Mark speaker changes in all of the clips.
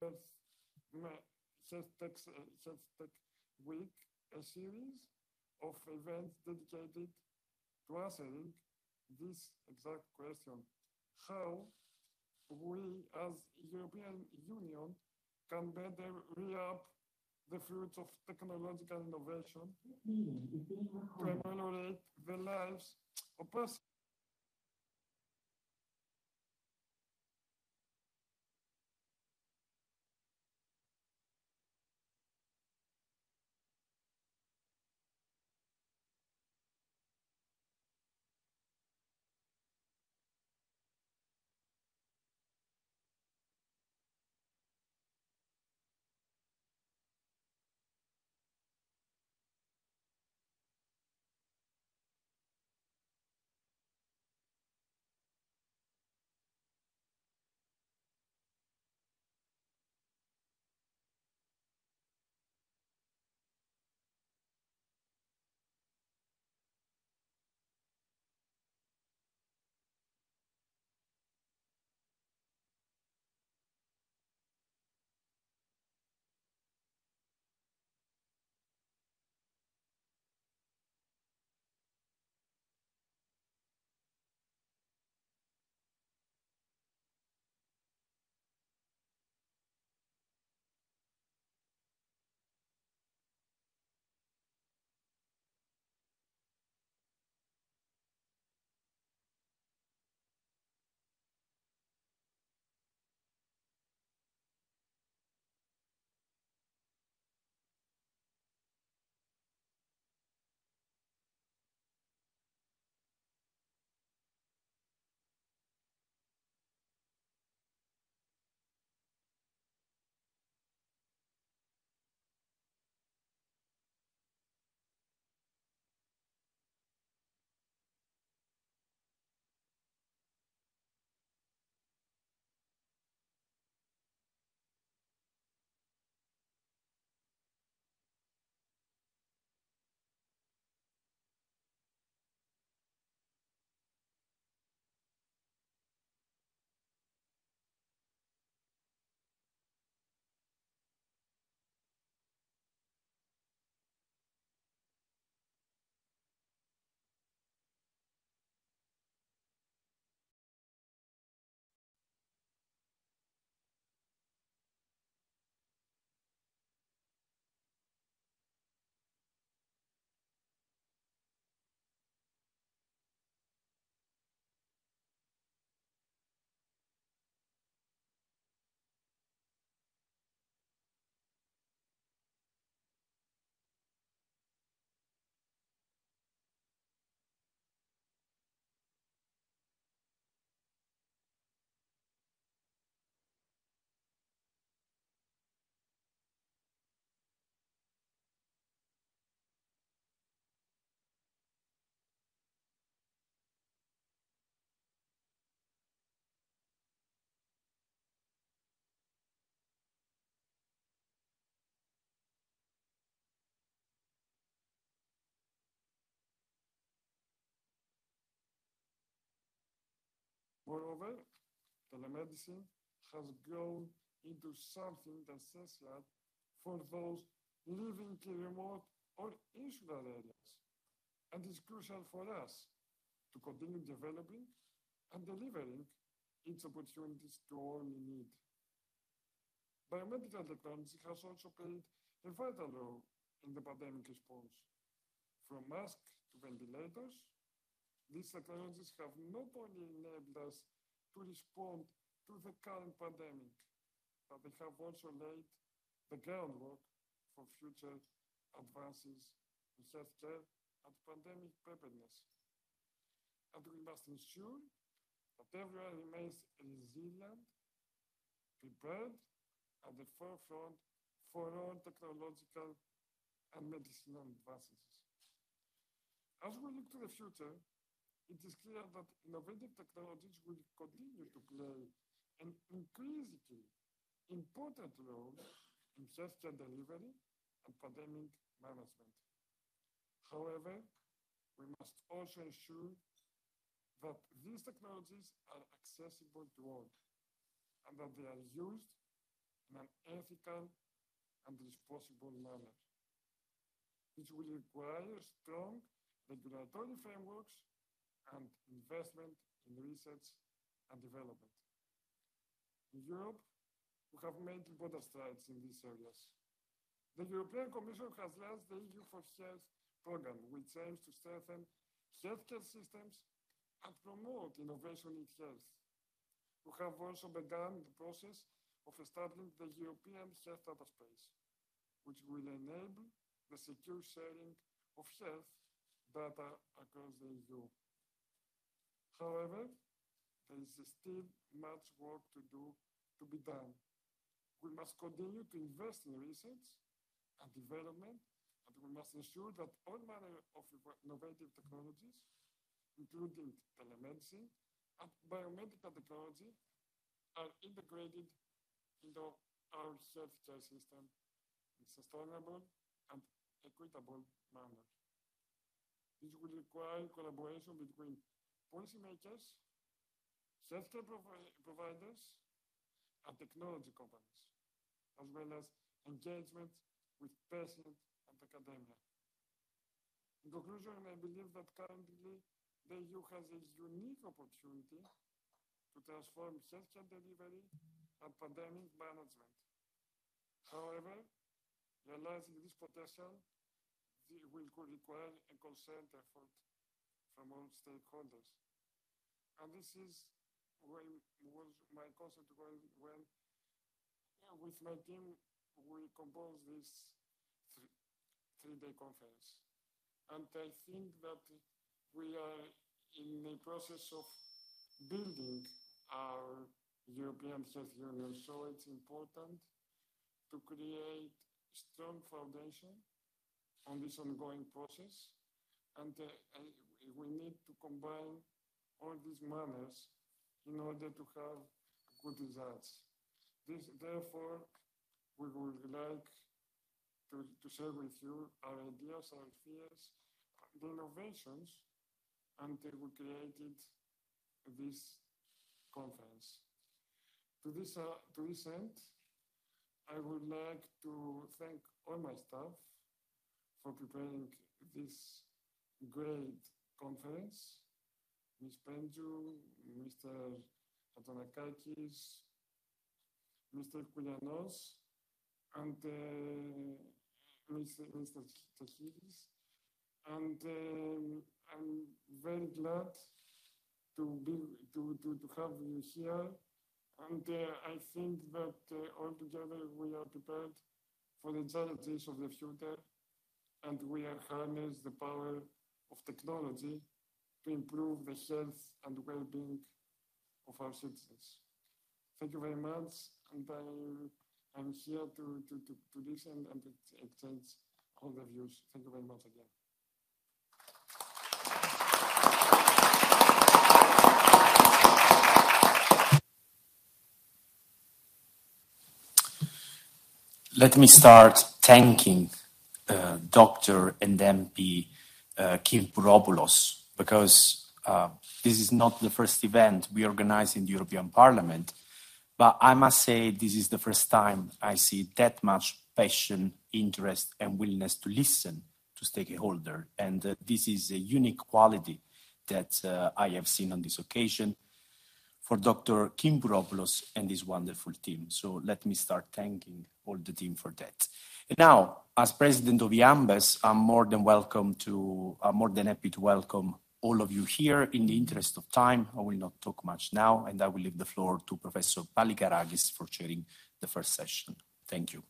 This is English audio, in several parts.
Speaker 1: Health Tech Week, a series of events dedicated to answering this exact question: how we as European Union can better reap the fruits of technological innovation to ameliorate the lives of persons. Moreover, telemedicine has grown into something essential for those living in remote or insular areas, and is crucial for us to continue developing and delivering its opportunities to all in need. Biomedical technology has also played a vital role in the pandemic response. From masks to ventilators, these technologies have not only enabled us to respond to the current pandemic, but they have also laid the groundwork for future advances in healthcare and pandemic preparedness. And we must ensure that everyone remains resilient, prepared, at the forefront for all technological and medicinal advances. As we look to the future, it is clear that innovative technologies will continue to play an increasingly important role in healthcare delivery and pandemic management. However, we must also ensure that these technologies are accessible to all and that they are used in an ethical and responsible manner. This will require strong regulatory frameworks and investment in research and development. In Europe, we have made important strides in these areas. The European Commission has launched the EU for Health program, which aims to strengthen healthcare systems and promote innovation in health. We have also begun the process of establishing the European Health Data Space, which will enable the secure sharing of health data across the EU. However, there is still much work to be done. We must continue to invest in research and development, and we must ensure that all manner of innovative technologies, including telemedicine and biomedical technology, are integrated into our healthcare system in a sustainable and equitable manner. This will require collaboration between policymakers, healthcare providers, and technology companies, as well as engagement with patients and academia. In conclusion, I believe that currently the EU has a unique opportunity to transform healthcare delivery and pandemic management. However, realizing this potential will require a concerted effort from all stakeholders. And this is was my concept when with my team we composed this three-day conference. And I think that we are in the process of building our European Health Union, so it's important to create strong foundation on this ongoing process, and we need to combine all these manners in order to have good results. Therefore, we would like to share with you our ideas, our fears, the innovations, and we created this conference. To this end, I would like to thank all my staff for preparing this great conference. Ms. Penju, Mr. Atonakakis, Mr. Koulianos, and Mr. Tachidis. And I'm very glad to have you here. And I think that altogether we are prepared for the challenges of the future, and we are harness the power of technology to improve the health and well-being of our citizens. Thank you very much, and I'm here to listen and to exchange all the views. Thank you very much again.
Speaker 2: Let me start thanking Dr. and MP Kympouropoulos, because this is not the first event we organize in the European Parliament, but I must say this is the first time I see that much passion, interest, and willingness to listen to stakeholders. And this is a unique quality that I have seen on this occasion for Dr. Kympouropoulos and his wonderful team. So let me start thanking all the team for that. And now, as president of EAMBES, I'm more than happy to welcome all of you here. In the interest of time, I will not talk much now, and I will leave the floor to Professor Palikaragis for chairing the first session. Thank you.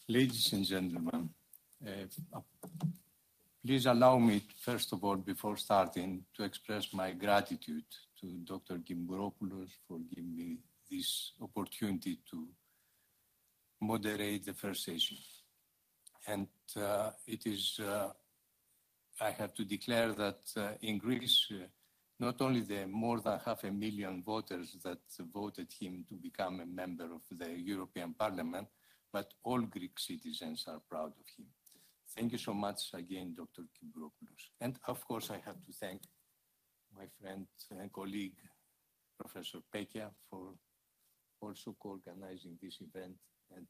Speaker 3: Ladies and gentlemen, please allow me, first of all, before starting, to express my gratitude to Dr. Kympouropoulos for giving me this opportunity to moderate the first session. And I have to declare that in Greece, not only the more than 500,000 voters that voted him to become a member of the European Parliament, but all Greek citizens are proud of him. Thank you so much again, Dr. Kympouropoulos. And of course, I have to thank my friend and colleague, Professor Pekia, for also co-organizing this event and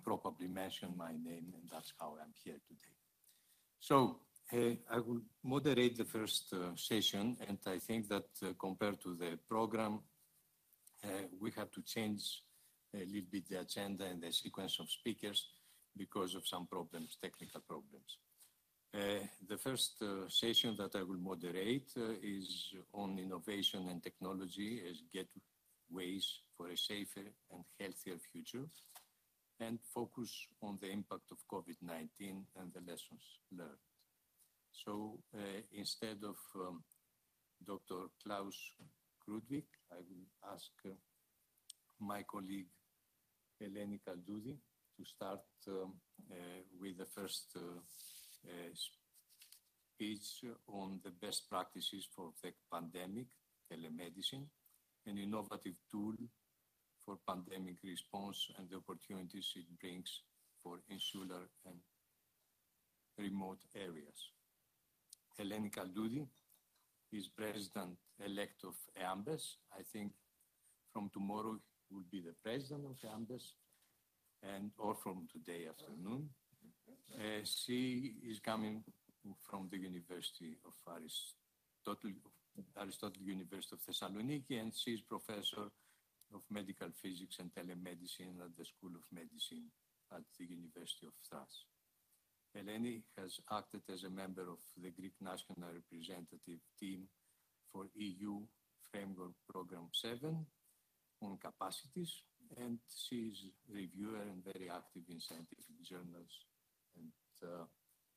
Speaker 3: probably mention my name, and that's how I'm here today. So I will moderate the first session, and I think that compared to the program, we have to change a little bit the agenda and the sequence of speakers because of some problems, technical problems. The first session that I will moderate is on innovation and technology as gateways for a safer and healthier future, and focus on the impact of COVID-19 and the lessons learned. So instead of Dr. Klaus Krudvik, I will ask my colleague Eleni Kaldoudi to start with the first speech on the best practices for the pandemic, telemedicine, an innovative tool for pandemic response and the opportunities it brings for insular and remote areas. Eleni Kaldoudi is president-elect of EAMBES. I think from tomorrow will be the president of EAMBES, or from today afternoon. She is coming from the University of Aristotle University of Thessaloniki, and she is professor of medical physics and telemedicine at the School of Medicine at the University of Thrace. Eleni has acted as a member of the Greek National Representative Team for EU Framework Program 7 on capacities, and she is a reviewer and very active in scientific journals. And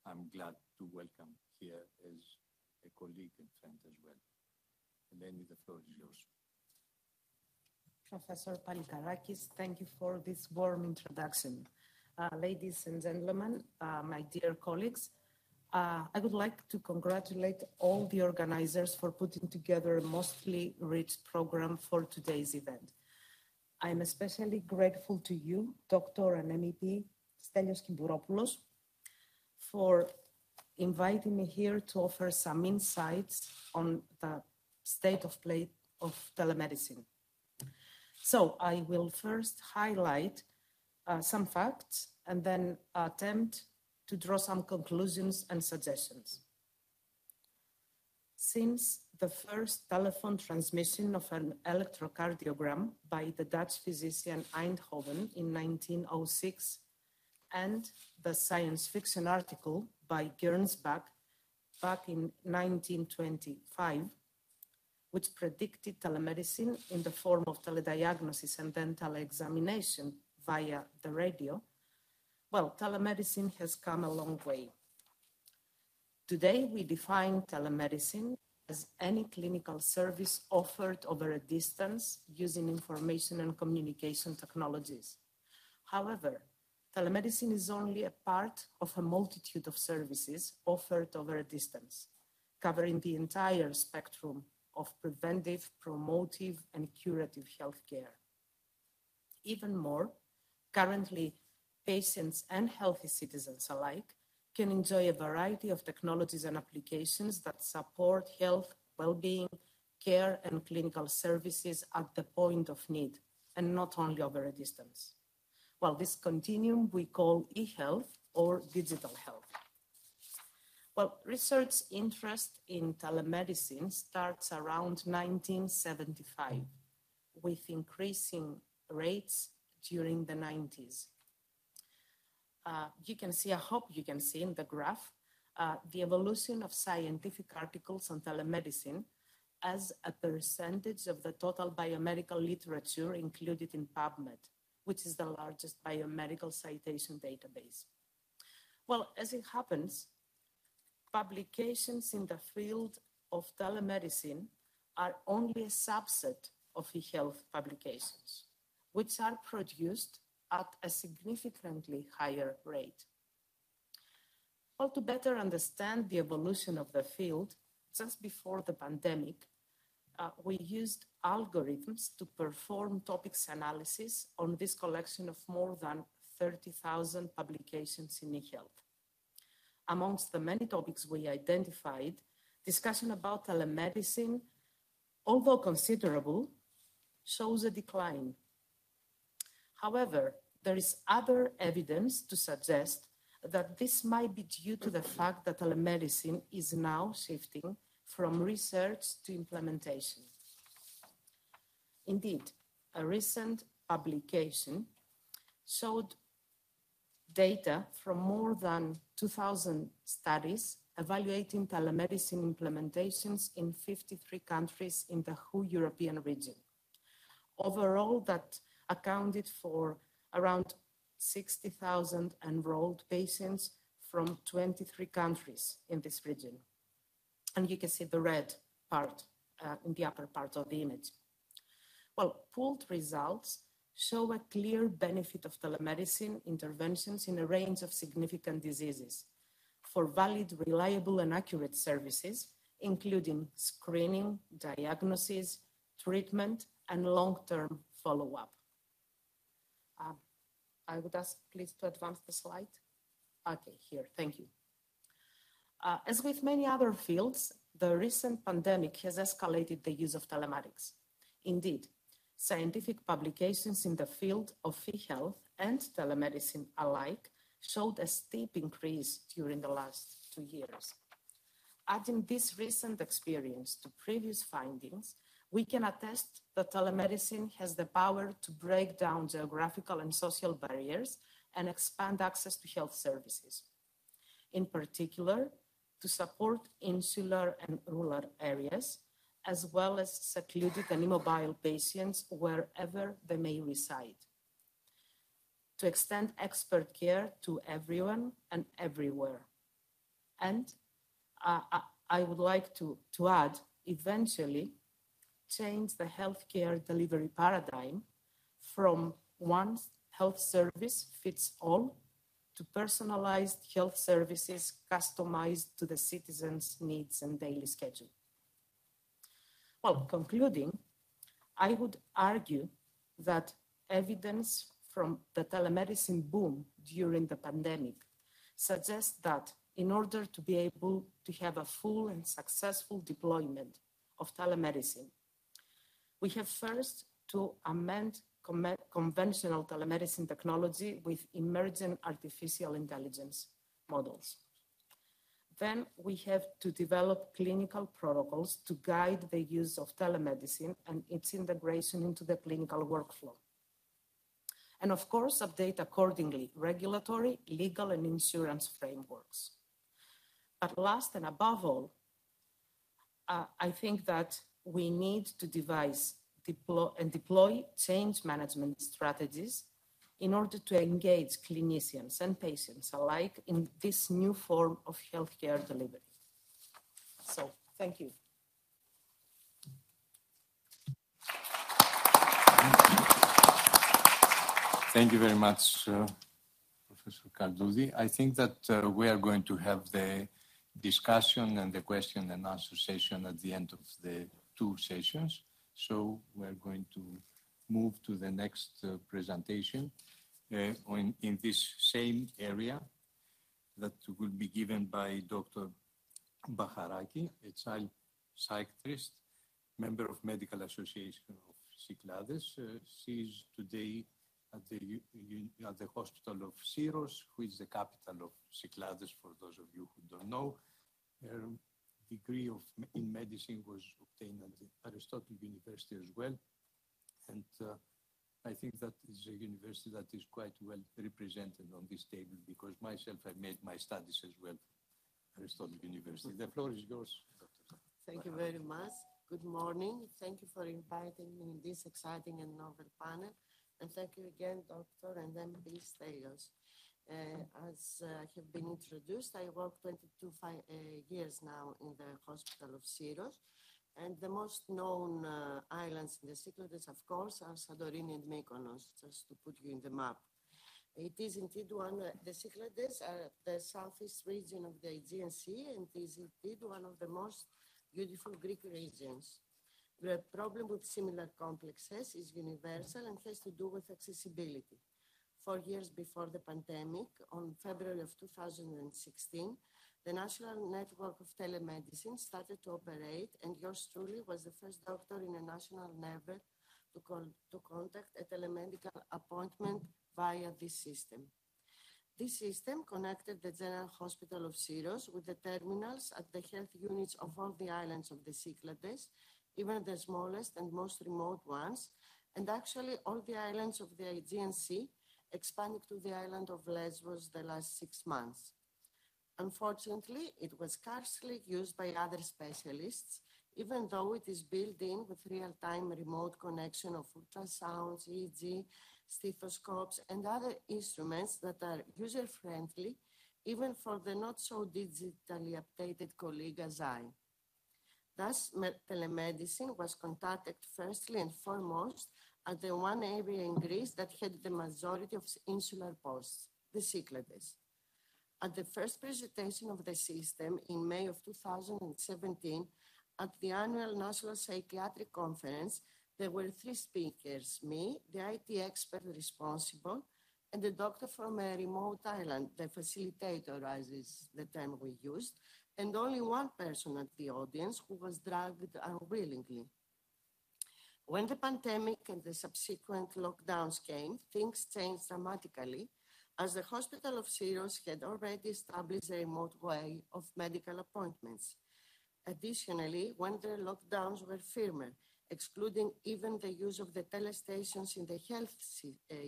Speaker 3: I'm glad to welcome here as a colleague and friend as well. Eleni, the floor is yours.
Speaker 4: Professor Palikarakis, thank you for this warm introduction. Ladies and gentlemen, my dear colleagues, I would like to congratulate all the organizers for putting together a mostly rich program for today's event. I'm especially grateful to you, Dr. and MEP Stelios Kimbouropoulos, for inviting me here to offer some insights on the state of play of telemedicine. So I will first highlight some facts and then attempt to draw some conclusions and suggestions. Since the first telephone transmission of an electrocardiogram by the Dutch physician Eindhoven in 1906 and the science fiction article by Gernsback back in 1925, which predicted telemedicine in the form of telediagnosis and then teleexamination via the radio, well, telemedicine has come a long way. Today, we define telemedicine as any clinical service offered over a distance using information and communication technologies. However, telemedicine is only a part of a multitude of services offered over a distance, covering the entire spectrum of preventive, promotive, and curative healthcare. Even more, currently, patients and healthy citizens alike can enjoy a variety of technologies and applications that support health, well-being, care, and clinical services at the point of need, and not only over a distance. Well, this continuum we call e-health or digital health. Well, research interest in telemedicine starts around 1975, with increasing rates during the 90s. You can see, I hope you can see in the graph, the evolution of scientific articles on telemedicine as a percentage of the total biomedical literature included in PubMed, which is the largest biomedical citation database. Well, as it happens, publications in the field of telemedicine are only a subset of e-health publications, which are produced at a significantly higher rate. Well, to better understand the evolution of the field, just before the pandemic, we used algorithms to perform topics analysis on this collection of more than 30,000 publications in e-health. Amongst the many topics we identified, discussion about telemedicine, although considerable, shows a decline. However, there is other evidence to suggest that this might be due to the fact that telemedicine is now shifting from research to implementation. Indeed, a recent publication showed data from more than 2,000 studies evaluating telemedicine implementations in 53 countries in the whole European region. Overall, that accounted for around 60,000 enrolled patients from 23 countries in this region. And you can see the red part in the upper part of the image. Well, pooled results show a clear benefit of telemedicine interventions in a range of significant diseases for valid, reliable, and accurate services, including screening, diagnosis, treatment, and long-term follow-up. I would ask, please, to advance the slide. Okay, here, thank you. As with many other fields, the recent pandemic has escalated the use of telematics. Indeed, scientific publications in the field of e-health and telemedicine alike showed a steep increase during the last 2 years. Adding this recent experience to previous findings, we can attest that telemedicine has the power to break down geographical and social barriers and expand access to health services. In particular, to support insular and rural areas, as well as secluded and immobile patients wherever they may reside. To extend expert care to everyone and everywhere. And I would like to add, eventually, change the healthcare delivery paradigm from one health service fits all to personalized health services customized to the citizens' needs and daily schedule. Well, concluding, I would argue that evidence from the telemedicine boom during the pandemic suggests that in order to be able to have a full and successful deployment of telemedicine, we have first to amend conventional telemedicine technology with emergent artificial intelligence models. Then we have to develop clinical protocols to guide the use of telemedicine and its integration into the clinical workflow. And of course, update accordingly regulatory, legal, and insurance frameworks. But last and above all, I think that we need to devise and deploy change management strategies in order to engage clinicians and patients alike in this new form of healthcare delivery. So, thank you.
Speaker 3: Thank you very much, Professor Cardoudi. I think that we are going to have the discussion and the question and answer session at the end of the 2 sessions. So we're going to move to the next presentation in this same area that will be given by Dr. Bacharaki, a child psychiatrist, member of Medical Association of Cyclades. She is today at the hospital of Syros, which is the capital of Cyclades, for those of you who don't know. Her degree in medicine was obtained at the Aristotle University as well. And I think that is a university that is quite well represented on this table, because myself, I made my studies as well at Aristotle University. The floor is yours, Dr.
Speaker 5: Thank you very much. Good morning. Thank you for inviting me in this exciting and novel panel. And thank you again, Dr. and MP Stelios. As I have been introduced, I work 22 years now in the hospital of Syros. And the most known islands in the Cyclades, of course, are Santorini and Mykonos, just to put you in the map. It is indeed the Cyclades are the southeast region of the Aegean Sea, and is indeed one of the most beautiful Greek regions. The problem with similar complexes is universal and has to do with accessibility. 4 years before the pandemic, on February of 2016, the National Network of Telemedicine started to operate, and yours truly was the first doctor in a national network to contact a telemedical appointment via this system. This system connected the General Hospital of Syros with the terminals at the health units of all the islands of the Cyclades, even the smallest and most remote ones, and actually all the islands of the Aegean Sea, expanding to the island of Lesbos the last 6 months. Unfortunately, it was scarcely used by other specialists, even though it is built in with real-time remote connection of ultrasounds, EEG, stethoscopes, and other instruments that are user-friendly, even for the not-so-digitally updated colleague as I. Thus, telemedicine was contacted firstly and foremost at the one area in Greece that had the majority of insular posts, the Cyclades. At the first presentation of the system in May of 2017, at the annual National Psychiatric Conference, there were 3 speakers, me, the IT expert responsible, and a doctor from a remote island, the facilitator, as is the term we used, and only one person at the audience who was dragged unwillingly. When the pandemic and the subsequent lockdowns came, things changed dramatically, as the Hospital of Syros had already established a remote way of medical appointments. Additionally, when the lockdowns were firmer, excluding even the use of the telestations in the health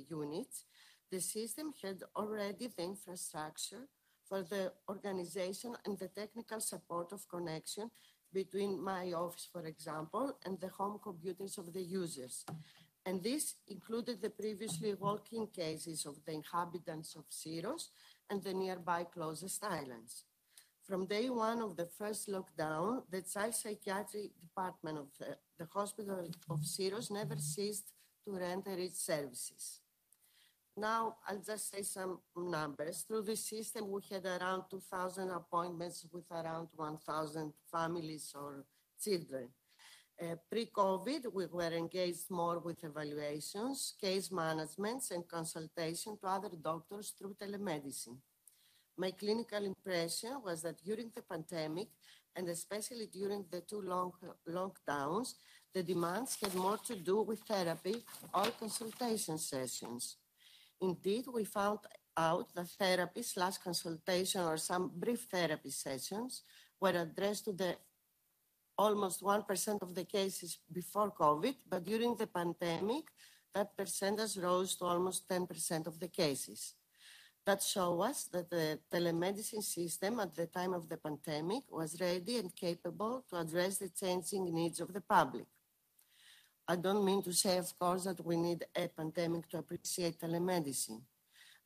Speaker 5: units, the system had already the infrastructure for the organization and the technical support of connection between my office, for example, and the home computers of the users. And this included the previously walk-in cases of the inhabitants of Syros and the nearby closest islands. From day one of the first lockdown, the child psychiatry department of the Hospital of Syros never ceased to render its services. Now, I'll just say some numbers. Through this system, we had around 2,000 appointments with around 1,000 families or children. Pre-COVID, we were engaged more with evaluations, case managements, and consultation to other doctors through telemedicine. My clinical impression was that during the pandemic, and especially during the 2 long lockdowns, the demands had more to do with therapy or consultation sessions. Indeed, we found out that therapy/consultation or some brief therapy sessions were addressed to the almost 1% of the cases before COVID, but during the pandemic, that percentage rose to almost 10% of the cases. That shows us that the telemedicine system at the time of the pandemic was ready and capable to address the changing needs of the public. I don't mean to say, of course, that we need a pandemic to appreciate telemedicine.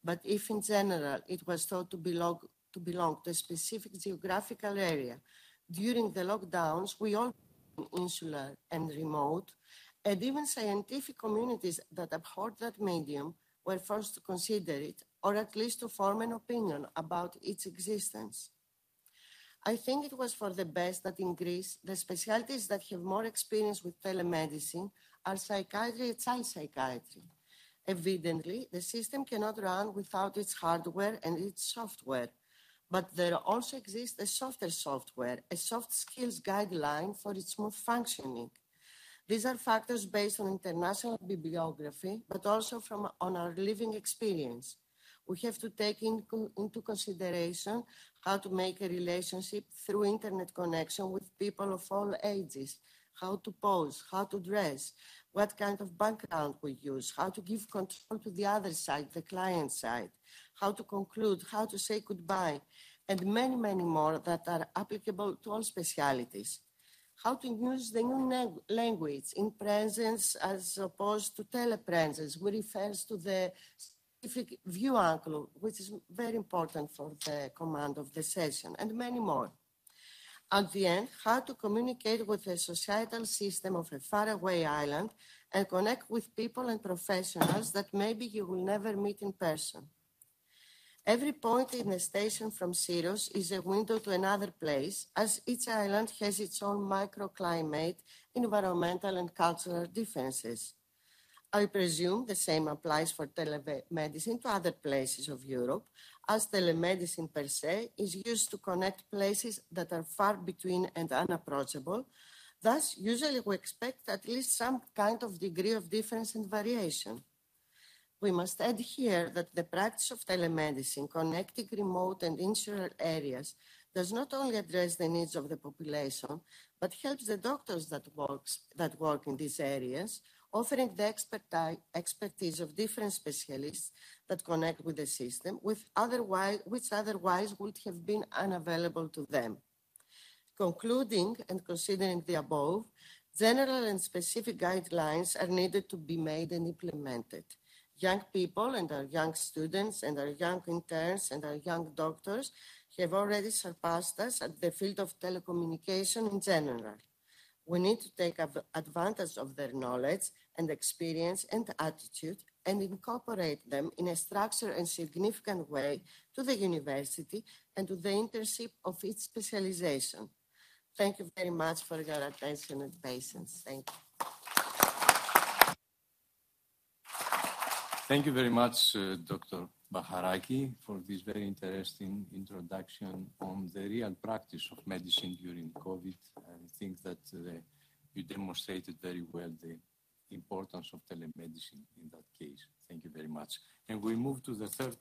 Speaker 5: But if in general it was thought to belong to a specific geographical area, during the lockdowns, we all insular and remote, and even scientific communities that abhorred that medium were forced to consider it, or at least to form an opinion about its existence. I think it was for the best that in Greece, the specialties that have more experience with telemedicine are psychiatry and child psychiatry. Evidently, the system cannot run without its hardware and its software, but there also exists a softer software, a soft skills guideline for its smooth functioning. These are factors based on international bibliography, but also on our living experience. We have to take into consideration how to make a relationship through internet connection with people of all ages, how to pose, how to dress, what kind of background we use, how to give control to the other side, the client side, how to conclude, how to say goodbye, and many, many more that are applicable to all specialities. How to use the new language in presence as opposed to telepresence, which refers to the specific view angle, which is very important for the command of the session, and many more. At the end, how to communicate with the societal system of a faraway island and connect with people and professionals that maybe you will never meet in person. Every point in a station from Syros is a window to another place, as each island has its own microclimate, environmental and cultural differences. I presume the same applies for telemedicine to other places of Europe, as telemedicine per se is used to connect places that are far between and unapproachable. Thus, usually we expect at least some kind of degree of difference and variation. We must add here that the practice of telemedicine connecting remote and insular areas does not only address the needs of the population, but helps the doctors that work in these areas, offering the expertise of different specialists that connect with the system, which otherwise would have been unavailable to them. Concluding and considering the above, general and specific guidelines are needed to be made and implemented. Young people and our young students and our young interns and our young doctors have already surpassed us at the field of telecommunication in general. We need to take advantage of their knowledge and experience and attitude and incorporate them in a structured and significant way to the university and to the internship of each specialization. Thank you very much for your attention and patience. Thank you.
Speaker 3: Thank you very much, Dr. Baharaki, for this very interesting introduction on the real practice of medicine during COVID. I think that you demonstrated very well the importance of telemedicine in that case. Thank you very much. And we move to the third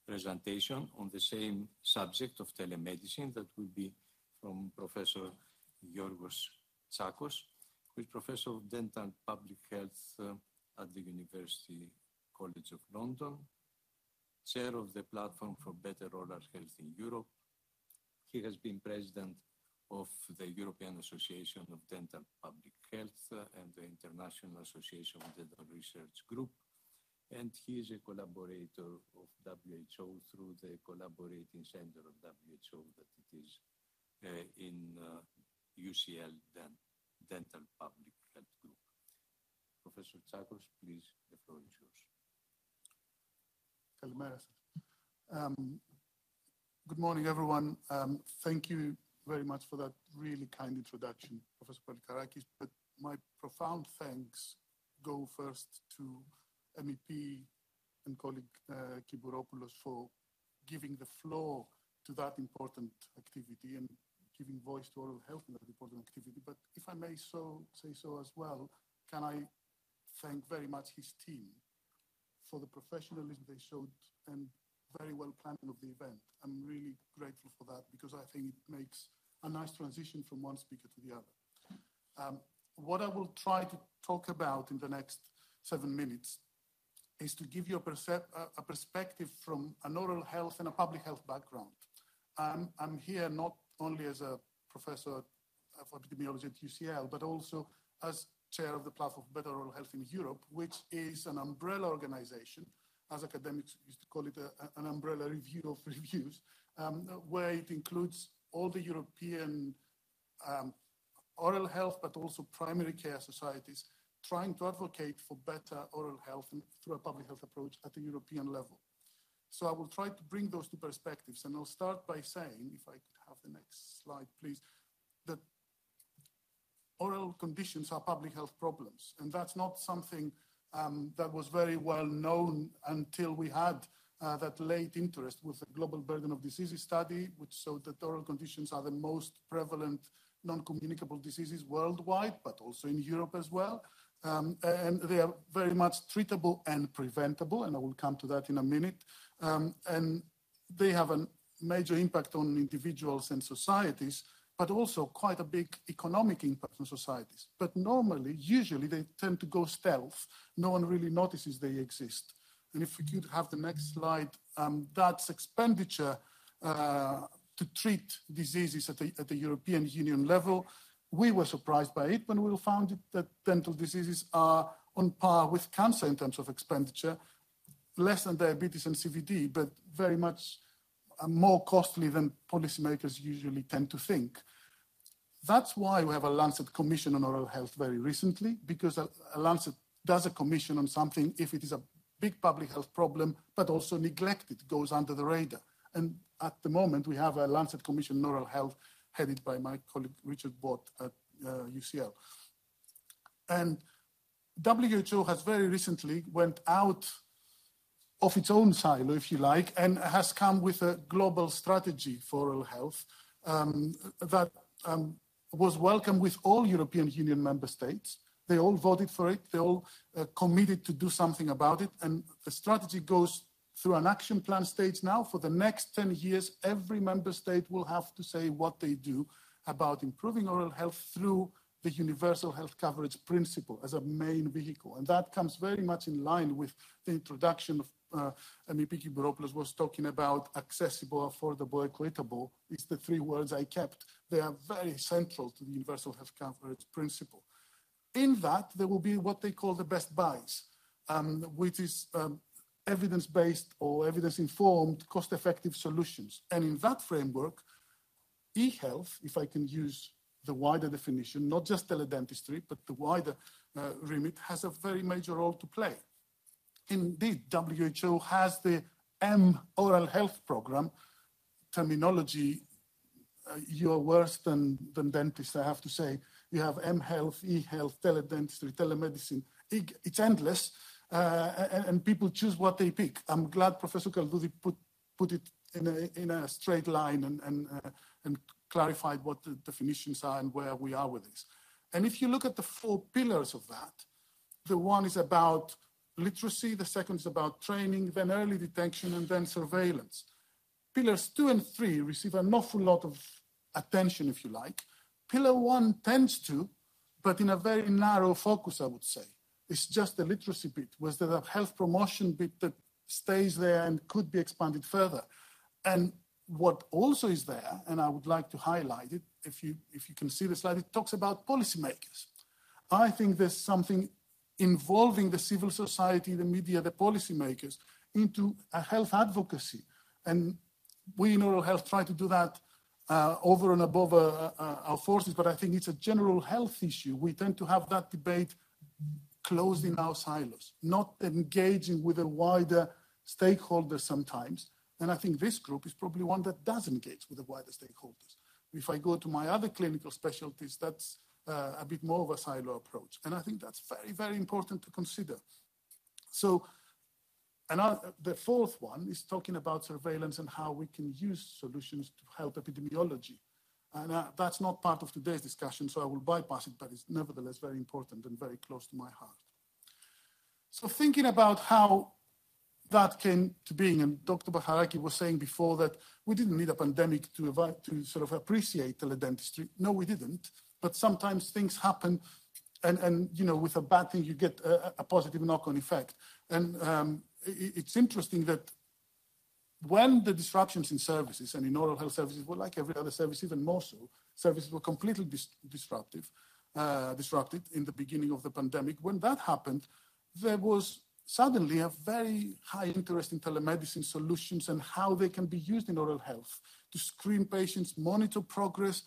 Speaker 3: presentation on the same subject of telemedicine that will be from Professor Giorgos Tsakos, who is Professor of Dental Public Health at the University College of London, Chair of the Platform for Better Oral Health in Europe. He has been President of the European Association of Dental Public Health and the International Association of Dental Research Group, and he is a collaborator of WHO through the Collaborating Center of WHO that it is in UCL Dental Public Health Group. Professor Tsakos, please, the floor is yours.
Speaker 6: Good morning, everyone. Thank you very much for that really kind introduction, Professor Polikarakis. But my profound thanks go first to MEP and colleague Kibouropoulos for giving the floor to that important activity and giving voice to oral health in that important activity. But if I may say so as well, can I thank very much his team for the professionalism they showed and very well planning of the event. I'm really grateful for that because I think it makes a nice transition from one speaker to the other. What I will try to talk about in the next 7 minutes is to give you a perspective from an oral health and a public health background. I'm here not only as a professor of epidemiology at UCL, but also as chair of the Platform for Better Oral Health in Europe, which is an umbrella organization, as academics used to call it an umbrella review of reviews, where it includes all the European oral health, but also primary care societies, trying to advocate for better oral health and through a public health approach at the European level. So I will try to bring those two perspectives, and I'll start by saying, if I could have the next slide, please, that oral conditions are public health problems, and that's not something that was very well known until we had that late interest with the Global Burden of Diseases study, which showed that oral conditions are the most prevalent non-communicable diseases worldwide, but also in Europe as well. And they are very much treatable and preventable, and I will come to that in a minute. And they have a major impact on individuals and societies, but also quite a big economic impact on societies. But normally, usually, they tend to go stealth. No one really notices they exist. And if we could have the next slide, that's expenditure to treat diseases at the European Union level. We were surprised by it when we found that dental diseases are on par with cancer in terms of expenditure, less than diabetes and CVD, but very much more costly than policymakers usually tend to think. That's why we have a Lancet Commission on Oral Health very recently, because a Lancet does a commission on something if it is a big public health problem, but also neglected, goes under the radar. And at the moment, we have a Lancet Commission on Oral Health headed by my colleague Richard Bott at UCL. And WHO has very recently went out of its own silo, if you like, and has come with a global strategy for oral health that was welcomed with all European Union member states. They all voted for it. They all committed to do something about it. And the strategy goes through an action plan stage now. For the next 10 years, every member state will have to say what they do about improving oral health through the universal health coverage principle as a main vehicle. And that comes very much in line with the introduction of MEP Kibouropoulos was talking about accessible, affordable, equitable. It's the three words I kept. They are very central to the universal health coverage principle. In that, there will be what they call the best buys, which is evidence-based or evidence-informed, cost-effective solutions. And in that framework, e-health, if I can use the wider definition, not just teledentistry, but the wider remit, has a very major role to play. Indeed, WHO has the oral health program. Terminology, you're worse than dentists, I have to say. You have health, e-health, teledentistry, telemedicine. It's endless, and people choose what they pick. I'm glad Professor Kaldouzi put it in a straight line and clarified what the definitions are and where we are with this. And if you look at the four pillars of that, the one is about literacy, the second is about training, then early detection, and then surveillance. Pillars 2 and 3 receive an awful lot of attention, if you like. Pillar 1 tends to, but in a very narrow focus, I would say. It's just the literacy bit, whereas the health promotion bit that stays there and could be expanded further. And what also is there, and I would like to highlight it, if you can see the slide, it talks about policymakers. I think there's something involving the civil society, the media, the policymakers into a health advocacy. And we in oral health try to do that over and above our forces, but I think it's a general health issue. We tend to have that debate closed in our silos, not engaging with the wider stakeholders sometimes. And I think this group is probably one that does engage with the wider stakeholders. If I go to my other clinical specialties, that's a bit more of a silo approach. And I think that's very, very important to consider. So, the fourth one is talking about surveillance and how we can use solutions to help epidemiology. And that's not part of today's discussion, so I will bypass it, but it's nevertheless very important and very close to my heart. So thinking about how that came to being, and Dr. Bacharaki was saying before that we didn't need a pandemic to sort of appreciate teledentistry. No, we didn't. But sometimes things happen, and you know, with a bad thing, you get a positive knock-on effect. And it's interesting that when the disruptions in services and in oral health services were like every other service, even more so, services were completely disrupted in the beginning of the pandemic. When that happened, there was suddenly a very high interest in telemedicine solutions and how they can be used in oral health to screen patients, monitor progress,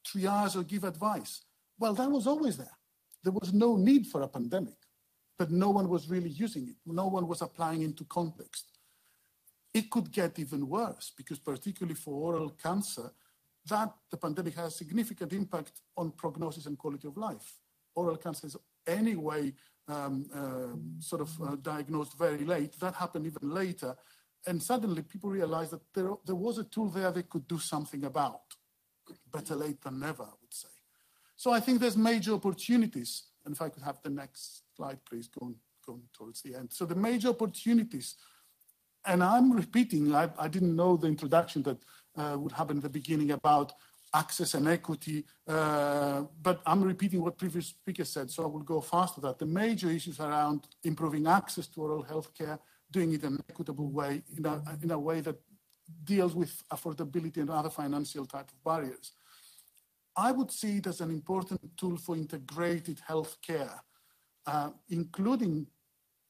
Speaker 6: triage or give advice. Well, that was always there. There was no need for a pandemic, but no one was really using it. No one was applying into context. It could get even worse because particularly for oral cancer, that the pandemic has a significant impact on prognosis and quality of life. Oral cancer is anyway diagnosed very late. That happened even later. And suddenly people realized that there was a tool there they could do something about. Better late than never, I would say. So I think there's major opportunities. And if I could have the next slide, please, going towards the end. So the major opportunities, and I'm repeating, I didn't know the introduction that would happen at the beginning about access and equity, but I'm repeating what previous speakers said, so I will go fast with that. The major issues around improving access to oral health care, doing it in an equitable way, in a way that deals with affordability and other financial type of barriers. I would see it as an important tool for integrated health care, including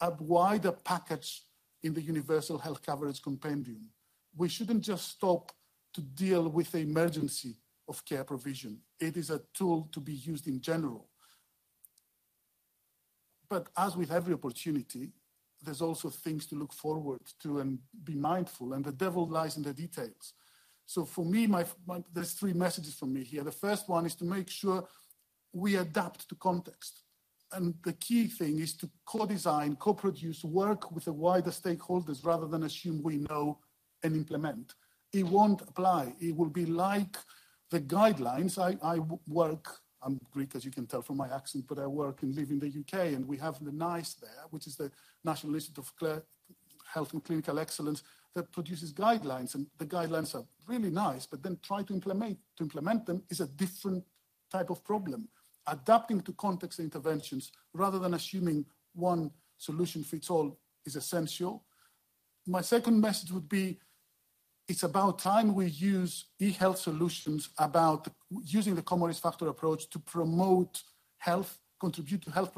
Speaker 6: a wider package in the Universal Health Coverage Compendium. We shouldn't just stop to deal with the emergency of care provision. It is a tool to be used in general. But as with every opportunity, there's also things to look forward to and be mindful, and the devil lies in the details. So for me, there's three messages from me here. The first one is to make sure we adapt to context. And the key thing is to co-design, co-produce, work with the wider stakeholders rather than assume we know and implement. It won't apply. It will be like the guidelines. I work, I'm Greek, as you can tell from my accent, but I work and live in the UK, and we have the NICE there, which is the National Institute of Health and Clinical Excellence, that produces guidelines. And the guidelines are really nice, but then try to implement them is a different type of problem. Adapting to context interventions rather than assuming one solution fits all is essential. My second message would be, it's about time we use e-health solutions about using the common risk factor approach to promote health, contribute to health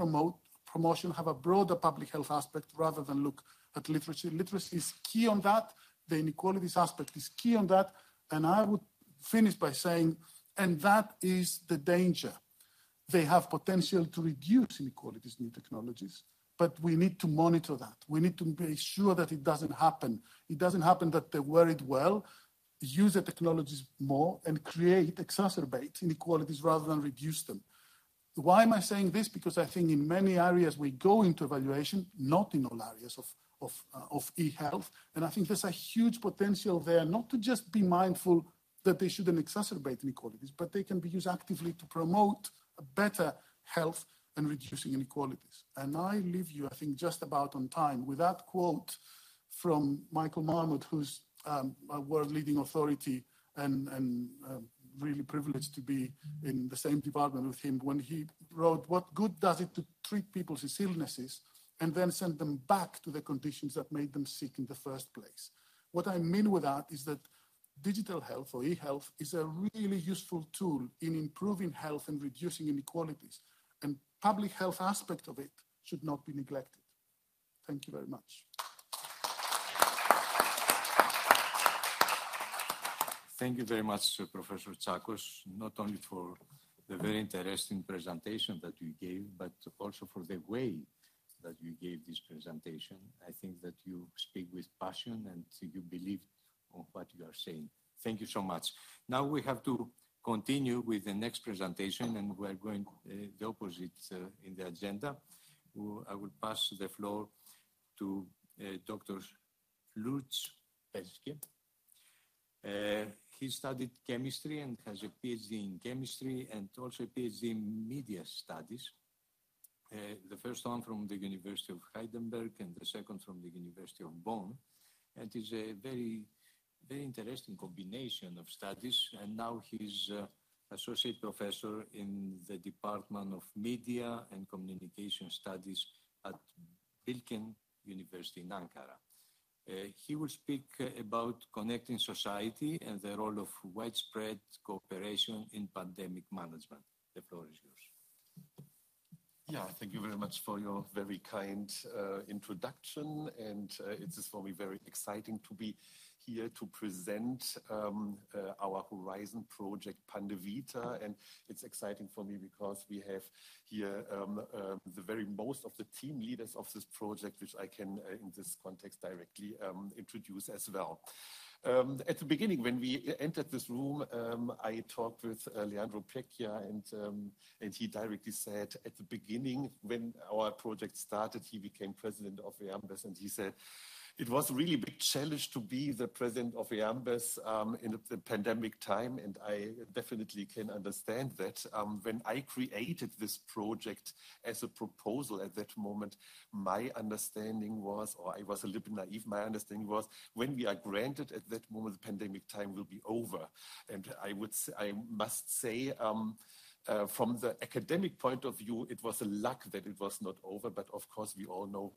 Speaker 6: promotion, have a broader public health aspect rather than look at literacy. Literacy is key on that. The inequalities aspect is key on that. And I would finish by saying, and that is the danger. They have potential to reduce inequalities, new technologies, but we need to monitor that. We need to be sure that it doesn't happen. It doesn't happen that they wear it well, use the technologies more, and exacerbate inequalities rather than reduce them. Why am I saying this? Because I think in many areas we go into evaluation, not in all areas of e-health, and I think there's a huge potential there, not to just be mindful that they shouldn't exacerbate inequalities, but they can be used actively to promote a better health and reducing inequalities. And I leave you, I think, just about on time with that quote from Michael Marmot, who's a world-leading authority and really privileged to be in the same department with him, when he wrote, "What good does it to treat people's illnesses and then send them back to the conditions that made them sick in the first place?" What I mean with that is that digital health or e-health is a really useful tool in improving health and reducing inequalities. And public health aspect of it should not be neglected. Thank you very much.
Speaker 3: Thank you very much, Professor Tsakos, not only for the very interesting presentation that you gave, but also for the way that you gave this presentation. I think that you speak with passion and you believe on what you are saying. Thank you so much. Now we have to continue with the next presentation, and we're going the opposite in the agenda. I will pass the floor to Dr. Lutz Peske. He studied chemistry and has a PhD in chemistry and also a PhD in media studies. The first one from the University of Heidelberg and the second from the University of Bonn. And is a very interesting combination of studies. And now he's associate professor in the Department of Media and Communication Studies at Bilkent University in Ankara. He will speak about connecting society and the role of widespread cooperation in pandemic management. The floor is yours.
Speaker 7: Yeah, thank you very much for your very kind introduction. And it is for me very exciting to be here to present our Horizon project Pandevita. And it's exciting for me because we have here the very most of the team leaders of this project, which I can in this context directly introduce as well. At the beginning, when we entered this room, I talked with Leandro Pecchia, and he directly said at the beginning, when our project started, he became president of EAMBES, and he said, it was a really big challenge to be the president of EAMBES in the pandemic time, and I definitely can understand that. When I created this project as a proposal at that moment, my understanding was, or I was a little bit naive, my understanding was, when we are granted at that moment, the pandemic time will be over. And I must say, from the academic point of view, it was a luck that it was not over, but of course we all know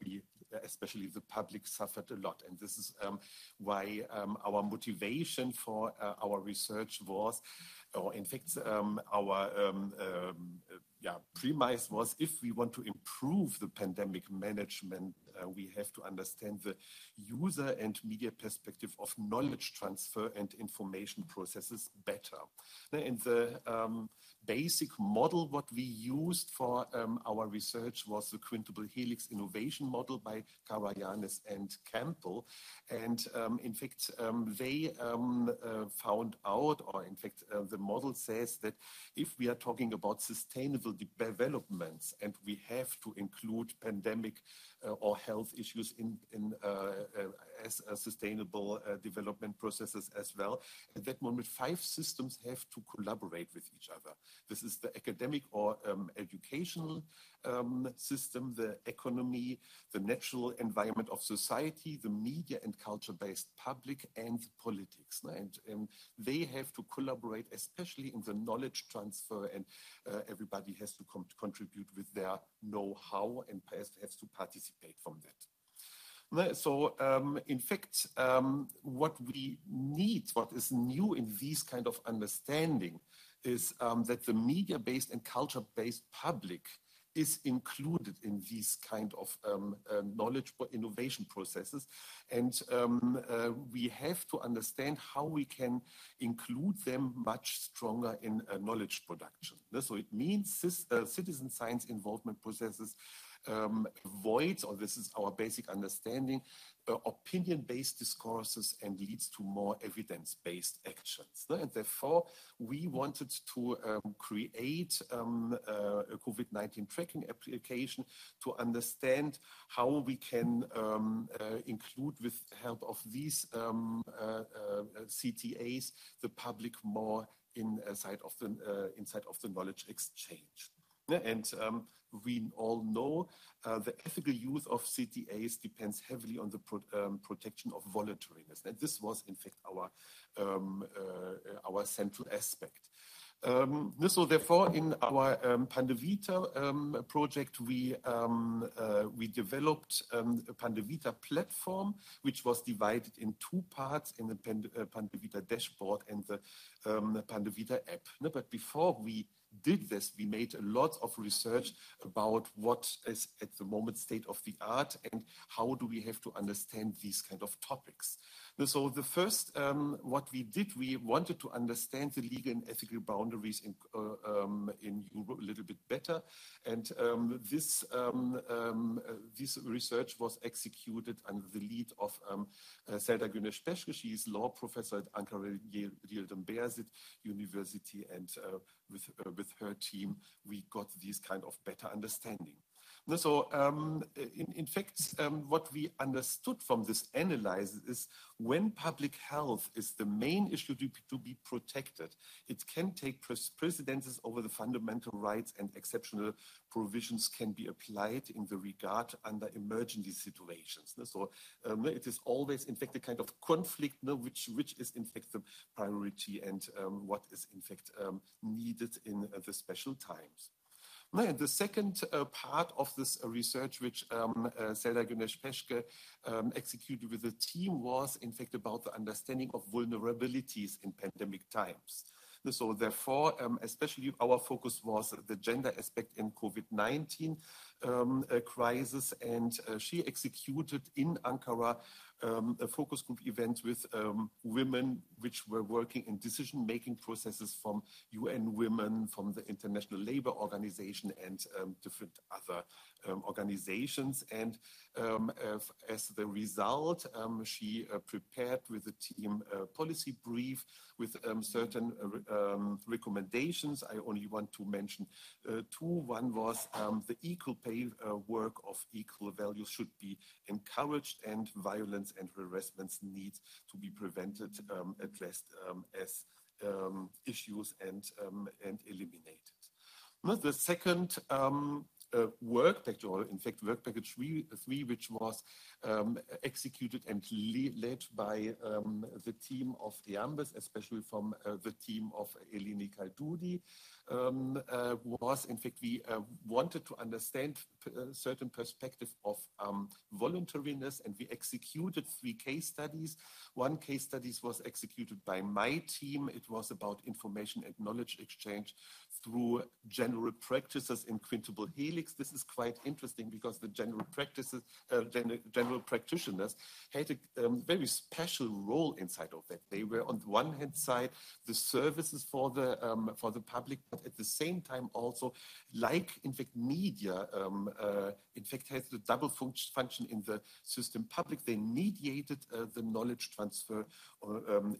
Speaker 7: especially the public suffered a lot. And this is why our motivation for our research was, or in fact, our premise was, if we want to improve the pandemic management we have to understand the user and media perspective of knowledge transfer and information processes better. And the basic model what we used for our research was the quintuple helix innovation model by Karayanis and Campbell. And in fact, they found out, or in fact, the model says that if we are talking about sustainable developments and we have to include pandemic or health issues as sustainable development processes as well, at that moment, 5 systems have to collaborate with each other. This is the academic or educational system, the economy, the natural environment of society, the media and culture-based public, and politics. And they have to collaborate, especially in the knowledge transfer, and everybody has to contribute with their know-how and has to participate from that. So, in fact, what we need, what is new in these kind of understanding is that the media-based and culture-based public is included in these kind of knowledge innovation processes. And we have to understand how we can include them much stronger in knowledge production. So it means citizen science involvement processes avoids, or this is our basic understanding, opinion-based discourses and leads to more evidence-based actions. And therefore, we wanted to create a COVID-19 tracking application to understand how we can include, with help of these CTAs, the public more inside of the knowledge exchange. And we all know the ethical use of CTAs depends heavily on the protection of voluntariness. And this was, in fact, our central aspect. So therefore, in our Pandevita project, we developed a Pandevita platform, which was divided in 2 parts, in the Pandevita dashboard and the Pandevita app. But before we did this, we made a lot of research about what is at the moment state of the art and how do we have to understand these kind of topics. So the first, what we did, we wanted to understand the legal and ethical boundaries in Europe a little bit better. And this research was executed under the lead of Selda Güneş-Peşke. She is law professor at Ankara Yıldırım Beyazıt University, and with her team, we got this kind of better understanding. So, in fact, what we understood from this analysis is when public health is the main issue to be protected, it can take precedence over the fundamental rights, and exceptional provisions can be applied in the regard under emergency situations. So, it is always, in fact, a kind of conflict, which is, in fact, the priority and what is, in fact, needed in the special times. And the second part of this research, which Selda Güneş-Peşke executed with the team, was in fact about the understanding of vulnerabilities in pandemic times. So therefore, especially our focus was the gender aspect in COVID-19 crisis, and she executed in Ankara a focus group event with women which were working in decision-making processes from UN Women, from the International Labour Organization, and different other organizations. And as the result, she prepared with the team a policy brief with certain recommendations. I only want to mention 2. One was the equal pay work of equal values should be encouraged, and violence and harassments need to be prevented, addressed as issues and eliminated. The second work package, or in fact work package 3, which was executed and led by the team of EAMBES, especially from the team of Eleni Kaldudi, was in fact we wanted to understand a certain perspective of voluntariness, and we executed 3 case studies. One case study was executed by my team. It was about information and knowledge exchange through general practices in quintuple helix pandemics, this is quite interesting because the general practitioners had a very special role inside of that. They were on the one hand side the services for the public, but at the same time also, like in fact media, in fact has the double function in the system. Public, they mediated the knowledge transfer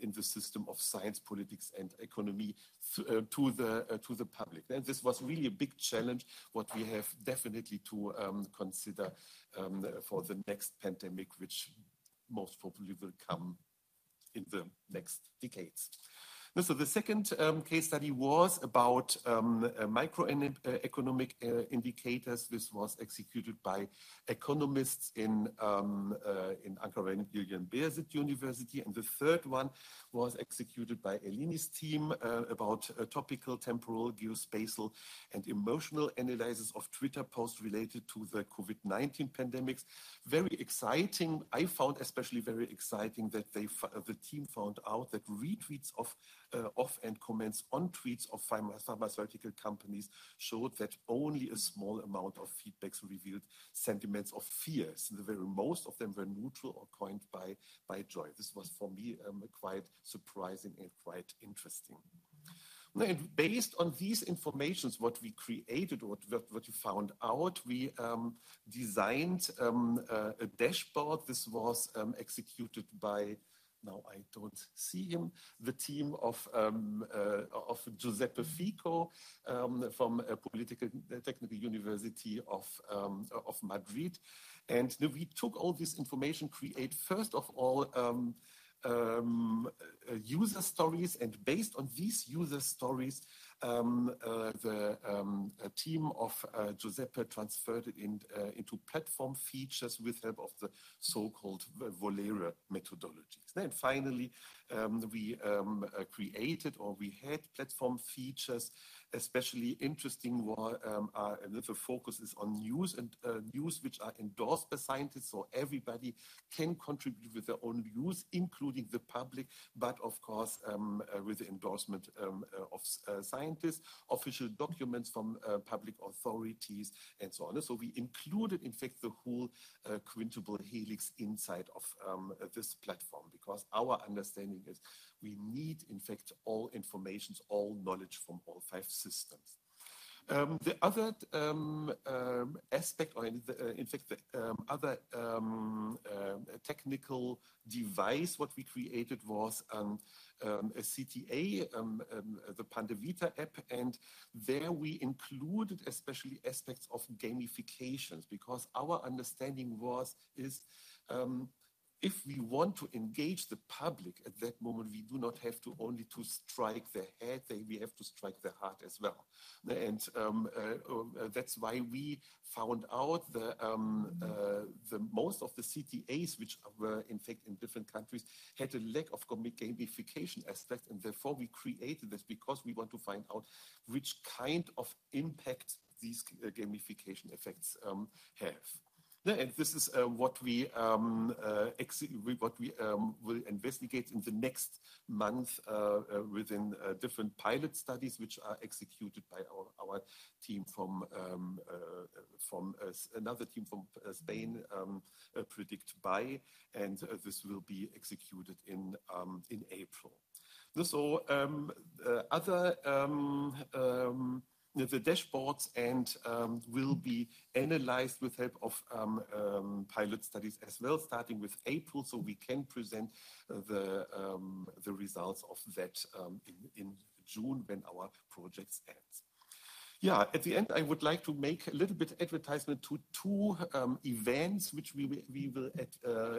Speaker 7: in the system of science, politics, and economy to the public. And this was really a big challenge, what we have definitely to consider for the next pandemic, which most probably will come in the next decades. So the second case study was about microeconomic indicators. This was executed by economists in Ankara University. And the third one was executed by Elini's team about topical, temporal, geospatial, and emotional analysis of Twitter posts related to the COVID-19 pandemics. Very exciting. I found especially very exciting that the team found out that retweets of and comments on tweets of pharmaceutical companies showed that only a small amount of feedbacks revealed sentiments of fears. The very most of them were neutral or coined by joy. This was for me quite surprising and quite interesting. And based on these informations, what we created, what we found out, we designed a dashboard. This was executed by, now I don't see him, the team of Giuseppe Fico from Political Technical University of Madrid. And we took all this information, create first of all user stories, and based on these user stories, the team of Giuseppe transferred it into platform features with help of the so-called Volere methodologies. And finally, we created, or we had platform features. Especially interesting the focus is on news and news which are endorsed by scientists, so everybody can contribute with their own views, including the public, but of course with the endorsement of scientists, official documents from public authorities, and so on. So we included, in fact, the whole quintuple helix inside of this platform, because our understanding is we need, in fact, all information, all knowledge from all 5 systems. The other aspect, or in fact, the other technical device what we created was a CTA, the Pandavita app, and there we included especially aspects of gamifications, because our understanding is if we want to engage the public at that moment, we do not have to only to strike their head, we have to strike their heart as well. And that's why we found out the most of the CTAs, which were in fact in different countries, had a lack of gamification aspect, and therefore we created this because we want to find out which kind of impact these gamification effects have. And this is what we will investigate in the next month within different pilot studies, which are executed by our team from another team from Spain, Predict By, and this will be executed in April. So other the dashboards and will be analyzed with help of pilot studies as well, starting with April, so we can present the results of that in June when our project ends. Yeah, at the end, I would like to make a little bit advertisement to 2 events which we will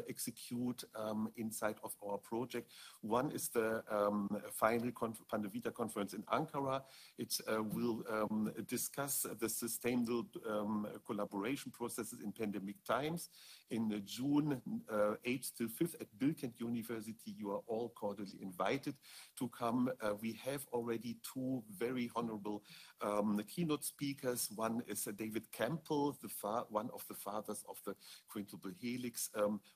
Speaker 7: execute inside of our project. One is the final Pandavita conference in Ankara. It will discuss the sustainable collaboration processes in pandemic times. In June 8th till 5th at Bilkent University, you are all cordially invited to come. We have already 2 very honorable keynote speakers. One is David Campbell, one of the fathers of the quintuple helix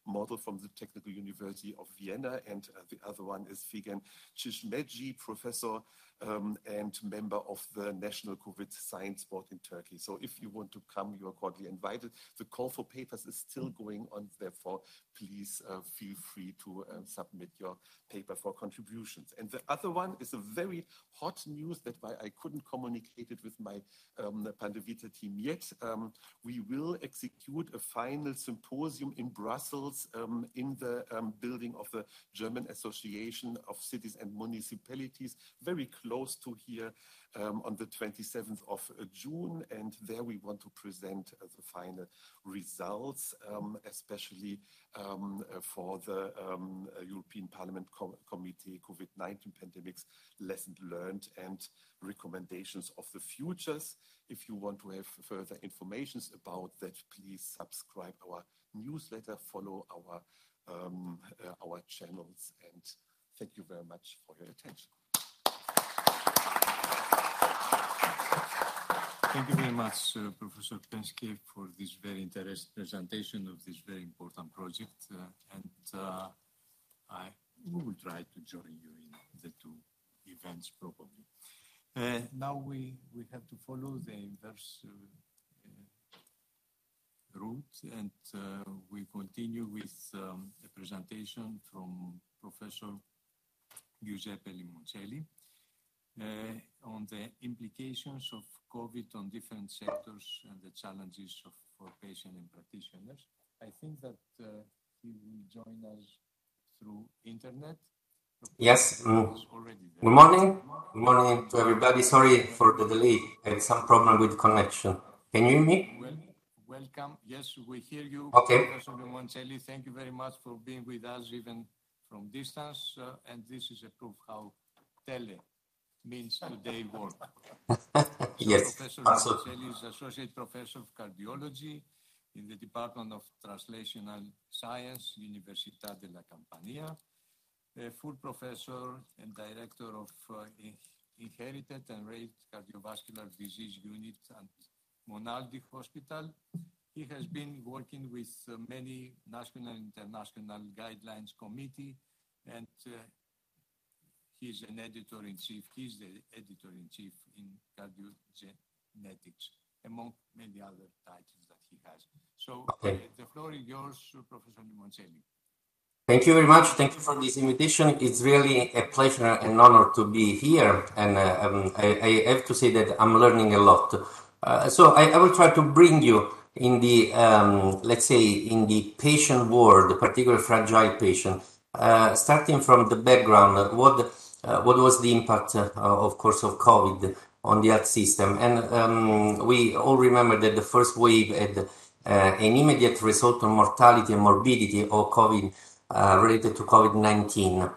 Speaker 7: model from the Technical University of Vienna, and the other one is Figen Çişmeci, professor and member of the National COVID Science Board in Turkey. So if you want to come, you are cordially invited. The call for papers is still going on, therefore, please feel free to submit your paper for contributions. And the other one is a very hot news that why I couldn't communicate it with my Pandavita team yet. We will execute a final symposium in Brussels in the building of the German Association of Cities and Municipalities, very close to here, on the 27th of June, and there we want to present the final results, especially for the European Parliament Committee COVID-19 pandemics, lessons learned and recommendations of the futures. If you want to have further information about that, please subscribe our newsletter, follow our channels, and thank you very much for your attention.
Speaker 3: Thank you very much, Professor Penske, for this very interesting presentation of this very important project. We will try to join you in the two events probably. Now we have to follow the inverse route, and we continue with a presentation from Professor Giuseppe Limoncelli on the implications of COVID on different sectors and the challenges for patients and practitioners. I think that he will join us through internet.
Speaker 8: Yes. Good morning. Good morning to everybody. Sorry for the delay. I had some problem with connection. Can you hear me?
Speaker 3: Welcome. Yes, we hear you.
Speaker 8: Okay.
Speaker 3: Professor Limoncelli, thank you very much for being with us even from distance. And this is a proof how tele means today work.
Speaker 8: Yes,
Speaker 3: Professor
Speaker 8: absolutely.
Speaker 3: Limoncelli is Associate Professor of Cardiology in the Department of Translational Science, Università della Campania, a full professor and director of Inherited and Rare Cardiovascular Disease Unit at Monaldi Hospital. He has been working with many national and international guidelines committee, and he's an editor-in-chief. He's the editor-in-chief in cardiogenetics, among many other titles that he has. So the floor is yours, Professor Limoncelli.
Speaker 8: Thank you very much. Thank you for this invitation. It's really a pleasure and honor to be here. And I have to say that I'm learning a lot. So I will try to bring you in the, let's say, in the patient world, particularly fragile patient, starting from the background, what was the impact, of course, of COVID on the health system. And we all remember that the first wave had an immediate result on mortality and morbidity of COVID related to COVID-19.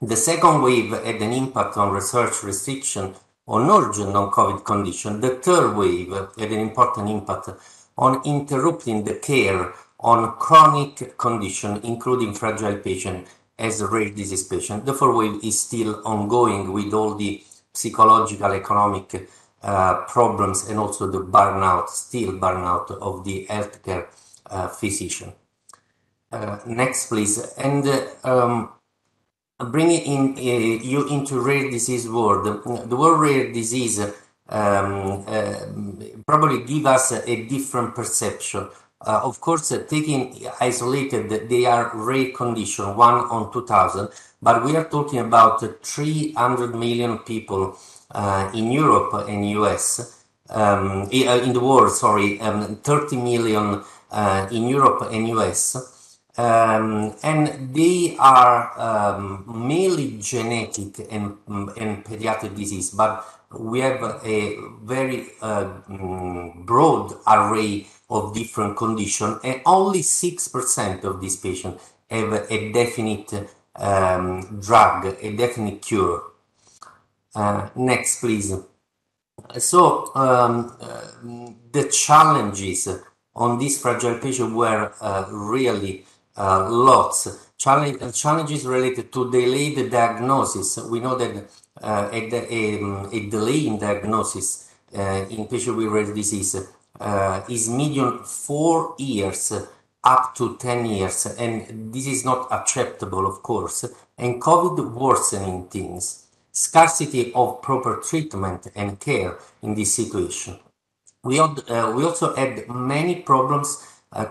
Speaker 8: The second wave had an impact on research restriction on urgent non-COVID condition. The third wave had an important impact on interrupting the care on chronic condition, including fragile patient as a rare disease patient. The fourth wave is still ongoing with all the psychological, economic problems and also the burnout of the healthcare physician. Next, please. And bringing you into rare disease world. The word rare disease probably give us a different perception. Of course, taking isolated, they are rare condition, 1 on 2,000, but we are talking about 300 million people in Europe and US, in the world, 30 million in Europe and US. And they are mainly genetic and pediatric disease, but we have a very broad array of different conditions, and only 6% of these patients have a definite drug, a definite cure. Next, please. So the challenges on this fragile patient were really lots. Challenges related to delayed diagnosis. We know that a delay in diagnosis in patients with rare disease is median 4 years up to 10 years, and this is not acceptable, of course, and COVID worsening things, scarcity of proper treatment and care in this situation. We also had many problems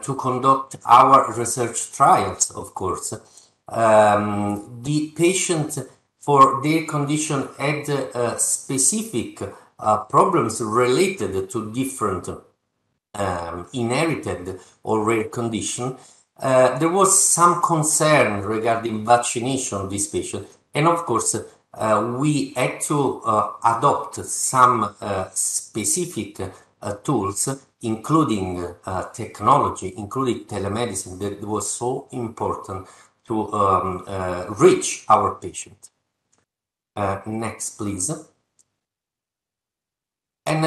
Speaker 8: to conduct our research trials, of course. The patients, for their condition, had specific problems related to different inherited or rare condition. There was some concern regarding vaccination of this patient, and of course we had to adopt some specific tools, including technology, including telemedicine, that was so important to reach our patient. Next, please. And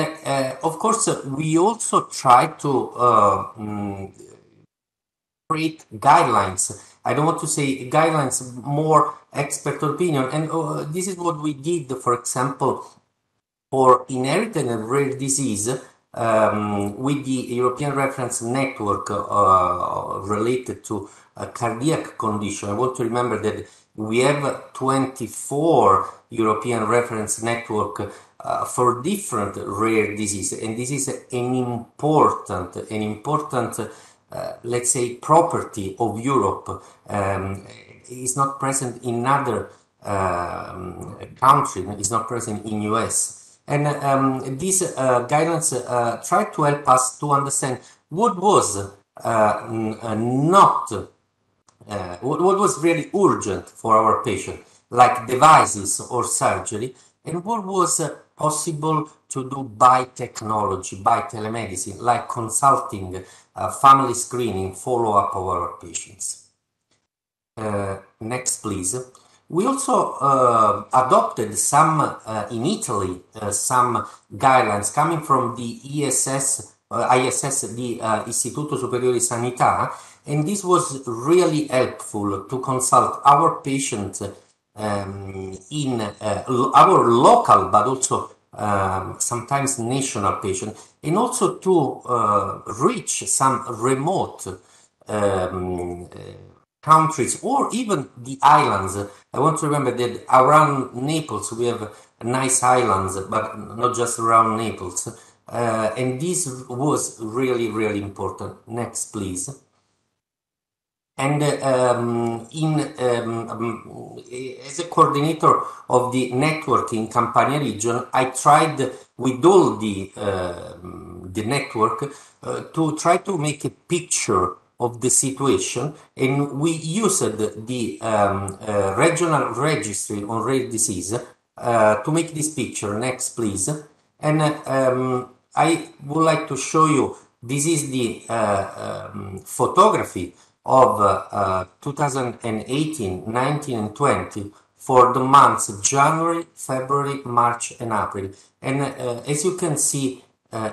Speaker 8: of course, we also try to create guidelines. I don't want to say guidelines, more expert opinion. And this is what we did, for example, for inherited and rare disease with the European Reference Network related to a cardiac condition. I want to remember that we have 24 European Reference Network for different rare diseases, and this is an important, let's say, property of Europe. It's not present in other countries. It's not present in US. And these guidelines try to help us to understand what was what was really urgent for our patient, like devices or surgery, and what was possible to do by technology, by telemedicine, like consulting, family screening, follow-up of our patients. Next, please. We also adopted some, in Italy, some guidelines coming from the ISS, the Istituto Superiore di Sanità, and this was really helpful to consult our patients in our local, but also sometimes national patients, and also to reach some remote countries or even the islands. I want to remember that around Naples we have nice islands, but not just around Naples. And this was really, really important. Next, please. And as a coordinator of the network in Campania region, I tried with all the network to try to make a picture of the situation, and we used the regional registry on rare disease to make this picture. Next, please. And I would like to show you, this is the photography of 2018, 19, and 20 for the months January, February, March, and April. And as you can see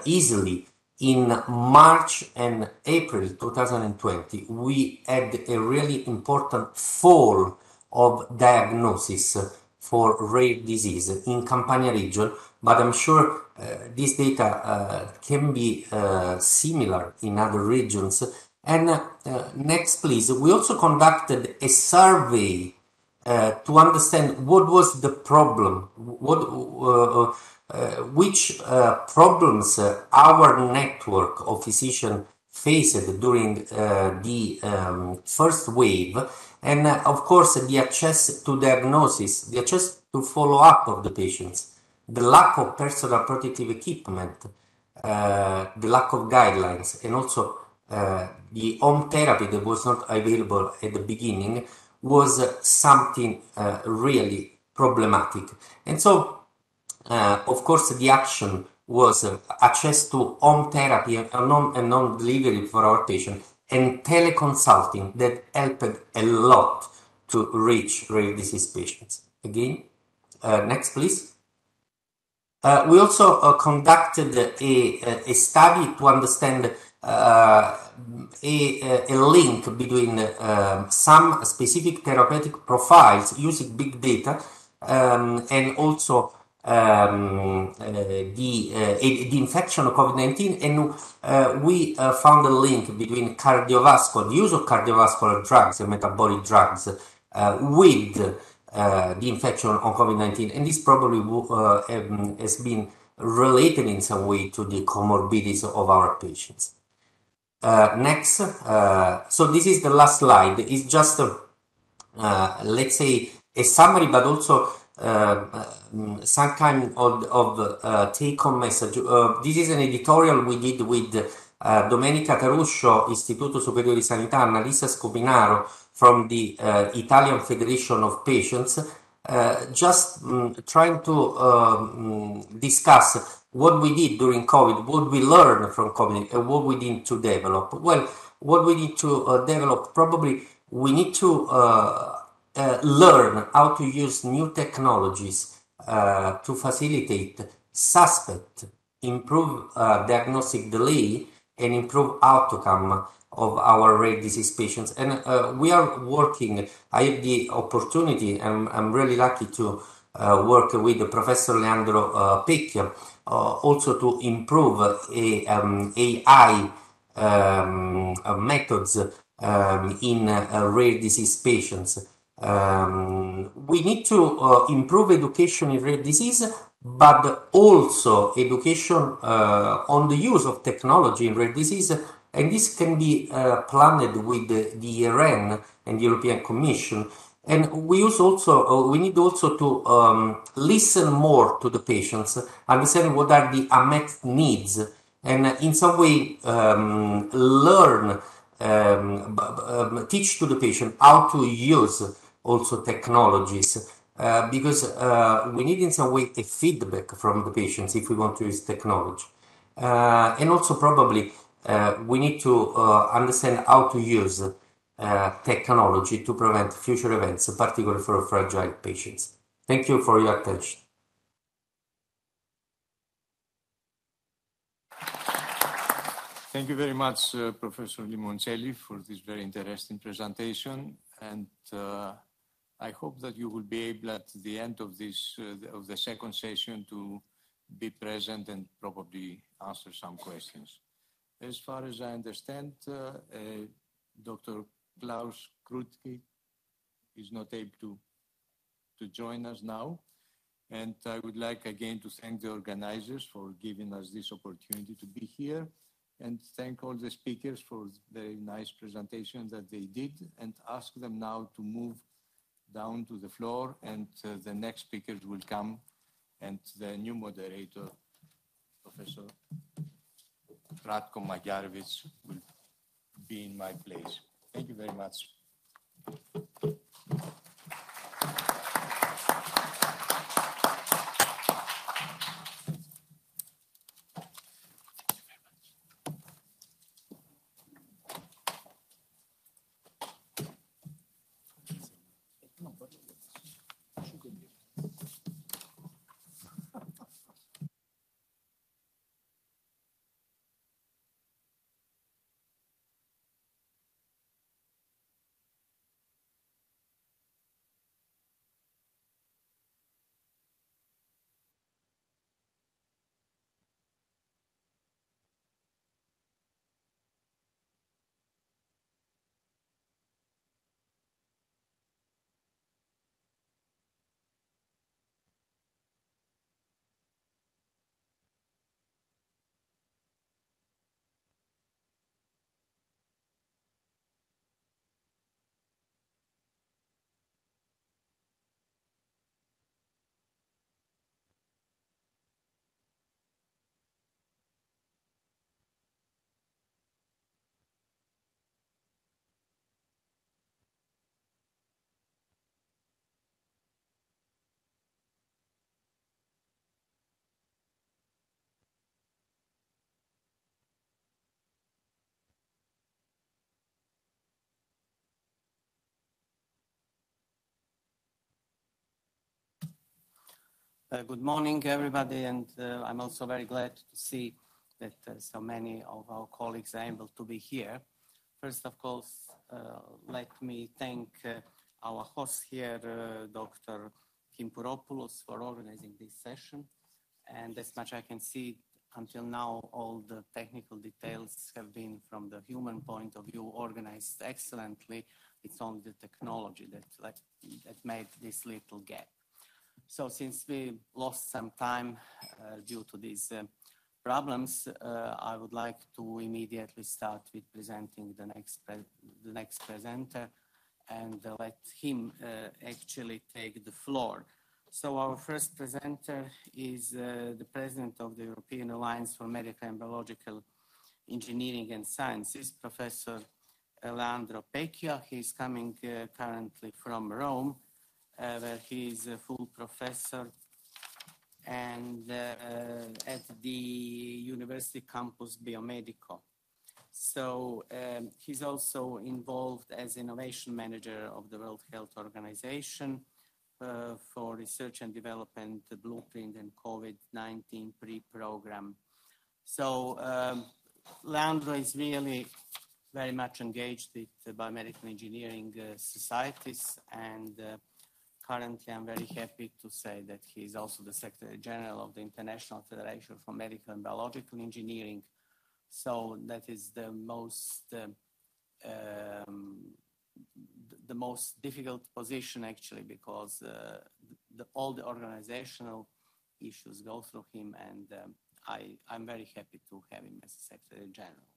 Speaker 8: easily, in March and April 2020, we had a really important fall of diagnosis for rare disease in Campania region, but I'm sure this data can be similar in other regions. And next, please. We also conducted a survey to understand what was the problem, which problems our network of physicians faced during the first wave, and of course the access to diagnosis, the access to follow-up of the patients, the lack of personal protective equipment, the lack of guidelines, and also the home therapy that was not available at the beginning was something really problematic. And so, of course, the action was access to home therapy and non-delivery for our patients, and teleconsulting that helped a lot to reach rare disease patients. Again, next, please. We also conducted a study to understand a link between some specific therapeutic profiles using big data and also the infection of COVID-19, and we found a link between the use of cardiovascular drugs and metabolic drugs with the infection of COVID-19, and this probably has been related in some way to the comorbidities of our patients. Next, so this is the last slide. It's just, let's say, a summary, but also some kind of take-home message. This is an editorial we did with Domenica Taruscio, Istituto Superiore di Sanità, Annalisa Scopinaro from the Italian Federation of Patients, just trying to discuss what we did during COVID, what we learned from COVID, and what we need to develop. Well, what we need to develop, probably we need to learn how to use new technologies to facilitate, suspect, improve diagnostic delay, and improve outcome of our rare disease patients. And we are working, I have the opportunity, and I'm really lucky to work with Professor Leandro Pecchia, also to improve AI methods in rare disease patients. We need to improve education in rare disease, but also education on the use of technology in rare disease, and this can be planned with the ERN and the European Commission. And we need also to listen more to the patients, understand what are the unmet needs, and in some way learn, teach to the patient how to use also technologies, because we need in some way a feedback from the patients if we want to use technology. And also probably we need to understand how to use technology to prevent future events, particularly for fragile patients. Thank you for your attention.
Speaker 3: Thank you very much, Professor Limoncelli, for this very interesting presentation. And I hope that you will be able at the end of this, of the second session, to be present and probably answer some questions. As far as I understand, Dr. Klaus Krutke is not able to join us now. And I would like again to thank the organizers for giving us this opportunity to be here, and thank all the speakers for the very nice presentation that they did, and ask them now to move down to the floor, and the next speakers will come, and the new moderator, Professor Ratko Magyarovic, will be in my place. Thank you very much.
Speaker 9: Good morning, everybody, and I'm also very glad to see that so many of our colleagues are able to be here. First, of course, let me thank our host here, Dr. Kimpuropoulos for organizing this session. And as much I can see, until now, all the technical details have been, from the human point of view, organized excellently. It's only the technology that made this little gap. So since we lost some time due to these problems, I would like to immediately start with presenting the next presenter and let him actually take the floor. So our first presenter is the president of the European Alliance for Medical and Biological Engineering and Sciences, Professor Leandro Pecchia. He's coming currently from Rome, where he is a full professor and at the University Campus Biomedico. So he's also involved as innovation manager of the World Health Organization for research and development, the blueprint and COVID-19 pre-program. So Leandro is really very much engaged with biomedical engineering societies, and currently I'm very happy to say that he is also the Secretary General of the International Federation for Medical and Biological Engineering. So that is the most difficult position, actually, because all the organizational issues go through him, and I'm very happy to have him as Secretary General.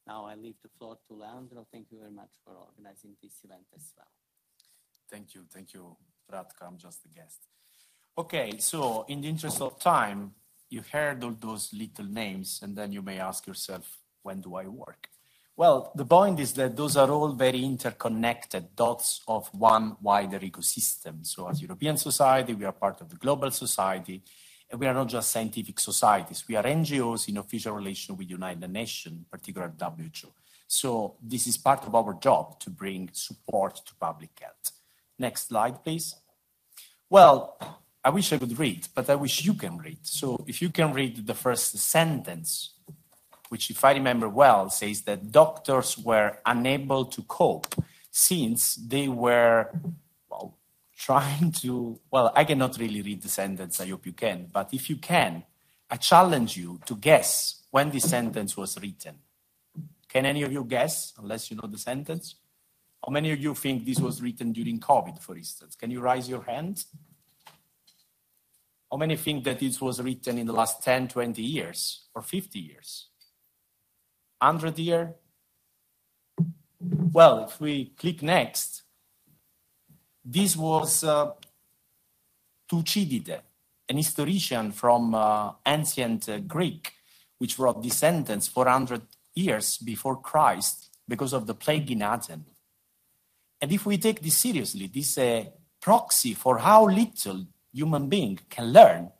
Speaker 9: Now I leave the floor to Leandro. Thank you very much for organizing this event as well.
Speaker 2: Thank you, Ratko. I'm just a guest. Okay, so in the interest of time, you heard all those little names, and then you may ask yourself, when do I work? Well, the point is that those are all very interconnected dots of one wider ecosystem. So as European society, we are part of the global society, and we are not just scientific societies. We are NGOs in official relation with United Nations, particularly WHO. So this is part of our job to bring support to public health. Next slide, please. Well, I wish I could read, but I wish you can read. So if you can read the first sentence, which, if I remember well, says that doctors were unable to cope since they were, well, trying to, well, I cannot really read the sentence, I hope you can, but if you can, I challenge you to guess when this sentence was written. Can any of you guess, unless you know the sentence? How many of you think this was written during COVID, for instance? Can you raise your hand? How many think that it was written in the last 10, 20 years or 50 years? 100 years? Well, if we click next, this was Thucydides, an historian from ancient Greek, which wrote this sentence 400 years before Christ because of the plague in Athens. And if we take this seriously, this is a proxy for how little human being can learn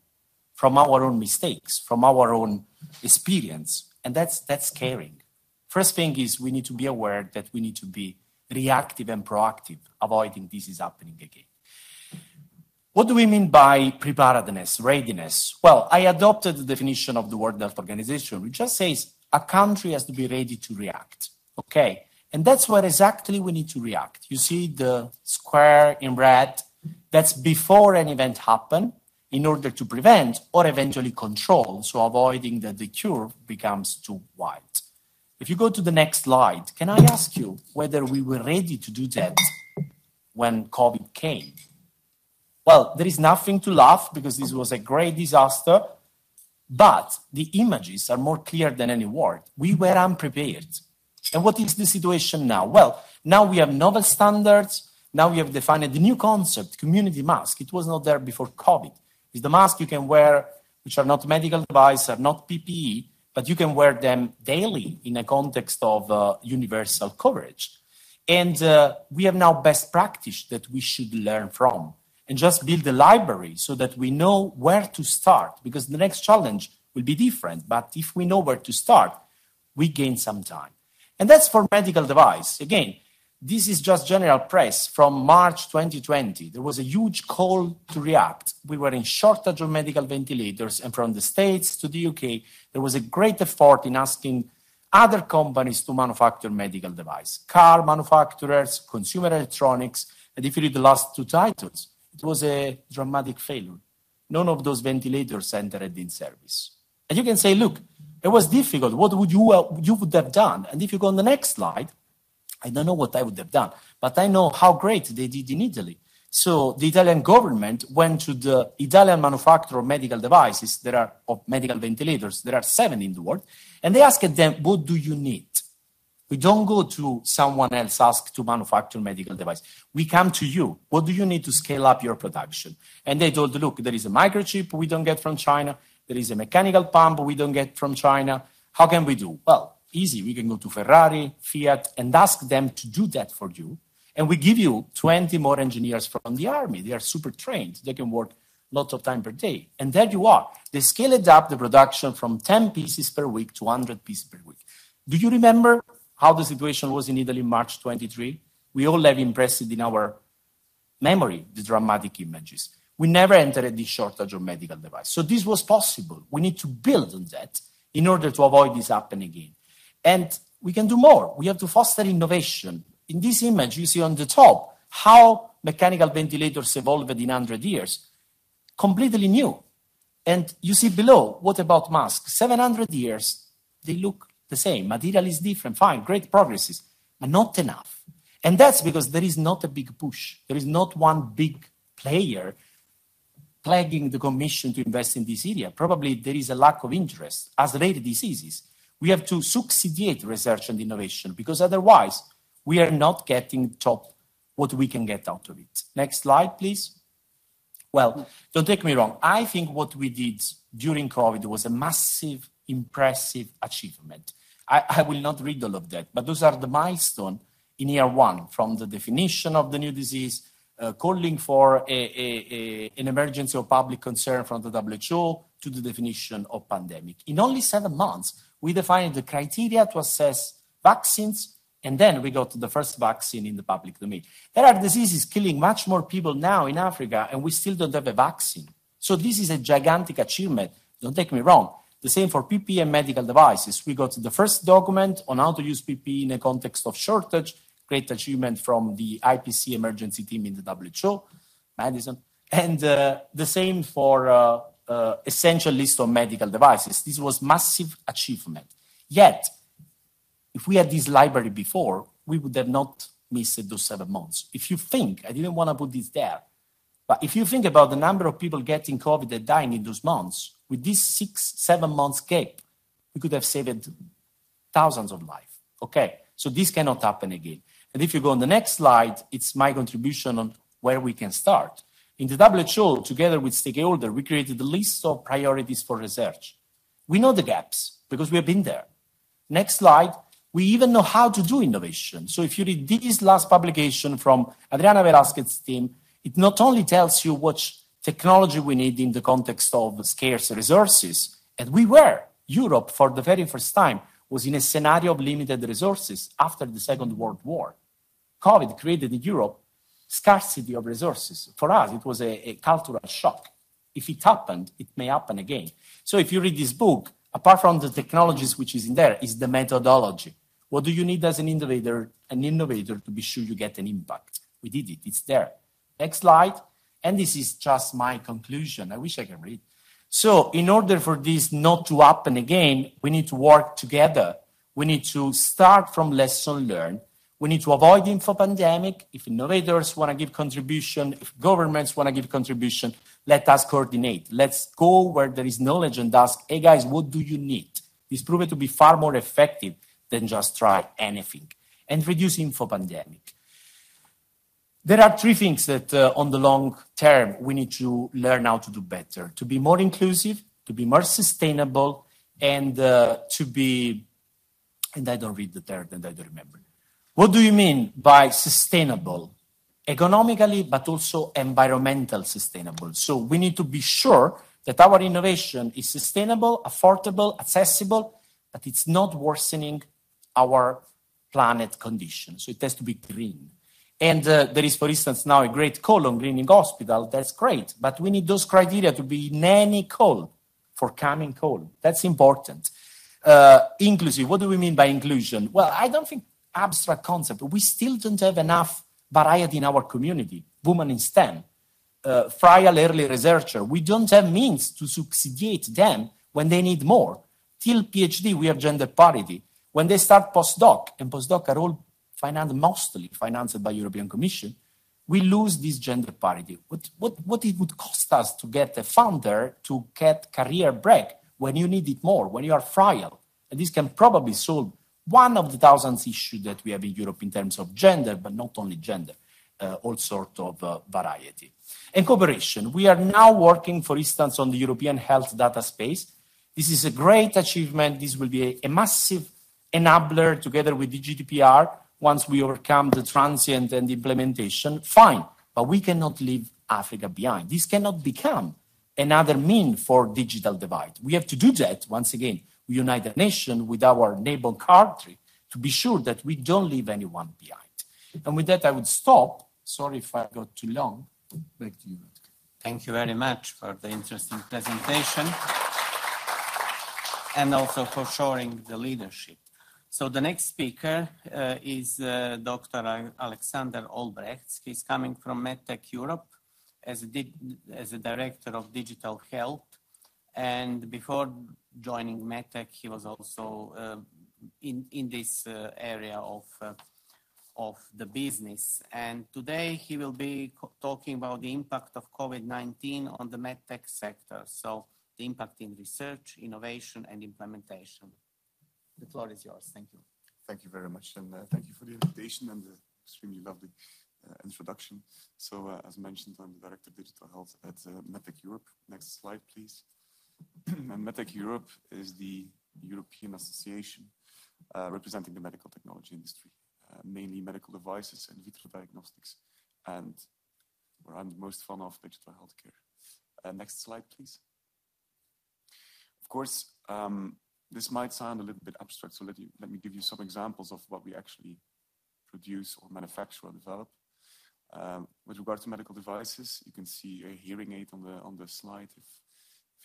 Speaker 2: from our own mistakes, from our own experience. And that's scaring. First thing is we need to be aware that we need to be reactive and proactive, avoiding this is happening again. What do we mean by preparedness, readiness? Well, I adopted the definition of the World Health Organization, which just says a country has to be ready to react, okay? And that's where exactly we need to react. You see the square in red, that's before an event happens in order to prevent or eventually control, so avoiding that the curve becomes too wide. If you go to the next slide, can I ask you whether we were ready to do that when COVID came? Well, there is nothing to laugh because this was a great disaster, but the images are more clear than any word. We were unprepared. And what is the situation now? Well, now we have novel standards. Now we have defined a new concept, community mask. It was not there before COVID. It's the mask you can wear, which are not medical devices, are not PPE, but you can wear them daily in a context of universal coverage. And we have now best practice that we should learn from and just build a library so that we know where to start, because the next challenge will be different. But if we know where to start, we gain some time. And that's for medical device. Again, this is just general press from March 2020. There was a huge call to react. We were in shortage of medical ventilators, and from the States to the UK, there was a great effort in asking other companies to manufacture medical device, car manufacturers, consumer electronics. And if you read the last two titles, It was a dramatic failure. None of those ventilators entered in service. And you can say, look, it was difficult. What would you would have done? And if you go on the next slide, I don't know what I would have done, but I know how great they did in Italy. So the Italian government went to the Italian manufacturer of medical devices, of medical ventilators, there are 7 in the world, and they asked them, what do you need? We don't go to someone else ask to manufacture medical device. We come to you. What do you need to scale up your production? And they told, look, there is a microchip we don't get from China. There is a mechanical pump we don't get from China. How can we do? Well, easy. We can go to Ferrari, Fiat, and ask them to do that for you. And we give you 20 more engineers from the army. They are super trained. They can work lots of time per day. And there you are. They scaled up the production from 10 pieces per week to 100 pieces per week. Do you remember how the situation was in Italy in March 23? We all have impressed in our memory the dramatic images. We never entered this shortage of medical devices. So this was possible. We need to build on that in order to avoid this happening again. And we can do more. We have to foster innovation. In this image, you see on the top how mechanical ventilators evolved in 100 years. Completely new. And you see below, what about masks? 700 years, they look the same. Material is different, fine, great progresses, but not enough. And that's because there is not a big push. There is not one big player plaguing the Commission to invest in this area. Probably there is a lack of interest. As rare diseases, we have to subsidiate research and innovation because otherwise we are not getting what we can get out of it. Next slide, please. Well, don't take me wrong. I think what we did during COVID was a massive, impressive achievement. I will not read all of that, but those are the milestones in year 1, from the definition of the new disease, calling for an emergency of public concern from the WHO to the definition of pandemic. In only 7 months, we defined the criteria to assess vaccines, and then we got the first vaccine in the public domain. There are diseases killing much more people now in Africa, and we still don't have a vaccine. So this is a gigantic achievement. Don't take me wrong. The same for PPE and medical devices. We got the first document on how to use PPE in a context of shortage. Great achievement from the IPC emergency team in the WHO, Madison. And the same for essential list of medical devices. This was massive achievement. Yet, if we had this library before, we would have not missed those 7 months. If you think, I didn't want to put this there, but if you think about the number of people getting COVID and dying in those months, with this 6-7 months gap, we could have saved thousands of lives. Okay, so this cannot happen again. And if you go on the next slide, it's my contribution on where we can start. In the WHO, together with stakeholders, we created a list of priorities for research. We know the gaps because we have been there. Next slide. We even know how to do innovation. So if you read this last publication from Adriana Velasquez's team, it not only tells you what technology we need in the context of scarce resources, and Europe for the very first time was in a scenario of limited resources after the Second World War. COVID created in Europe scarcity of resources. For us, it was a cultural shock. If it happened, it may happen again. So if you read this book, apart from the technologies which is in there, is the methodology. What do you need as an innovator to be sure you get an impact? We did it. It's there. Next slide. And this is just my conclusion. I wish I could read. So in order for this not to happen again, we need to work together. We need to start from lesson learned. We need to avoid info pandemic. If innovators want to give contribution, if governments want to give contribution, let us coordinate. Let's go where there is knowledge and ask, hey guys, what do you need? This proved to be far more effective than just try anything. And reduce info pandemic. There are 3 things that on the long term, we need to learn how to do better. To be more inclusive, to be more sustainable, and to be, and I don't read the third and I don't remember. What do you mean by sustainable? Economically, but also environmental sustainable. So we need to be sure that our innovation is sustainable, affordable, accessible, but it's not worsening our planet condition. So it has to be green. And there is, for instance, now a great call on greening hospital. That's great. But we need those criteria to be in any call, forthcoming call. That's important. Inclusive. What do we mean by inclusion? Well, I don't think abstract concept. We still don't have enough variety in our community. Women in STEM. trial early researcher. We don't have means to subsidiate them when they need more. Till PhD, we have gender parity. When they start postdoc, and postdoc are all mostly financed by European Commission, we lose this gender parity. What it would cost us to get a founder to get career break when you need it more, when you are frail? And this can probably solve one of the thousands issues that we have in Europe in terms of gender, but not only gender, all sort of variety. And cooperation. We are now working, for instance, on the European health data space. This is a great achievement. This will be a massive enabler together with the GDPR. Once we overcome the transient and implementation, fine, but we cannot leave Africa behind. This cannot become another mean for digital divide. We have to do that, once again, we unite the nation with our neighbor country to be sure that we don't leave anyone behind. And with that, I would stop. Sorry if I got too long. Back to you.
Speaker 9: Thank you very much for the interesting presentation and also for showing the leadership. So the next speaker is Dr. Alexander Olbrechts. He's coming from MedTech Europe as a director of digital health. And before joining MedTech, he was also in this area of the business. And today he will be talking about the impact of COVID-19 on the MedTech sector. So the impact in research, innovation, and implementation. The floor is yours. Thank you.
Speaker 10: Thank you very much. And thank you for the invitation and the extremely lovely introduction. So as mentioned, I'm the Director of Digital Health at MedTech Europe. Next slide, please. And MedTech Europe is the European association representing the medical technology industry, mainly medical devices and vitro diagnostics, and where I'm the most fond of digital healthcare. Next slide, please. Of course, this might sound a little bit abstract, so let me give you some examples of what we actually produce or manufacture or develop. With regard to medical devices, you can see a hearing aid on the slide, if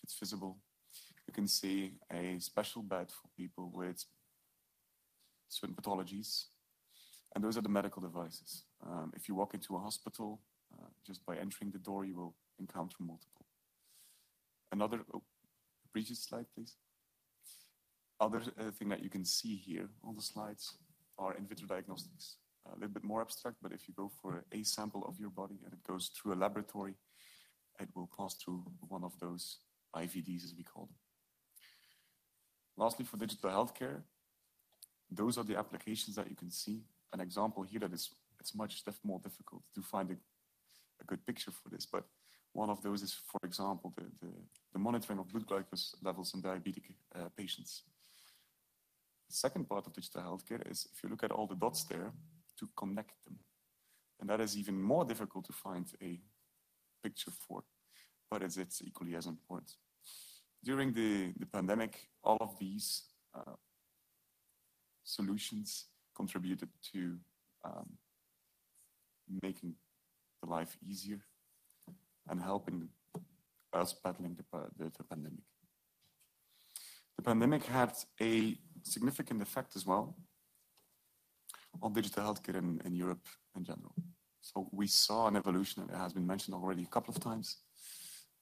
Speaker 10: it's visible. You can see a special bed for people with certain pathologies, and those are the medical devices. If you walk into a hospital, just by entering the door, you will encounter multiple. Another, previous slide, please. Other thing that you can see here on the slides are in vitro diagnostics. A little bit more abstract, but if you go for a sample of your body and it goes through a laboratory, it will pass through one of those IVDs, as we call them. Lastly, for digital healthcare, those are the applications that you can see. An example here that it's much more difficult to find a good picture for this, but one of those is, for example, the monitoring of blood glucose levels in diabetic patients. The second part of digital healthcare is, if you look at all the dots there, to connect them. And that is even more difficult to find a picture for, but it's equally as important. During the pandemic, all of these solutions contributed to making the life easier and helping us battling the pandemic. The pandemic had a significant effect as well on digital healthcare in Europe in general. So we saw an evolution, and it has been mentioned already a couple of times,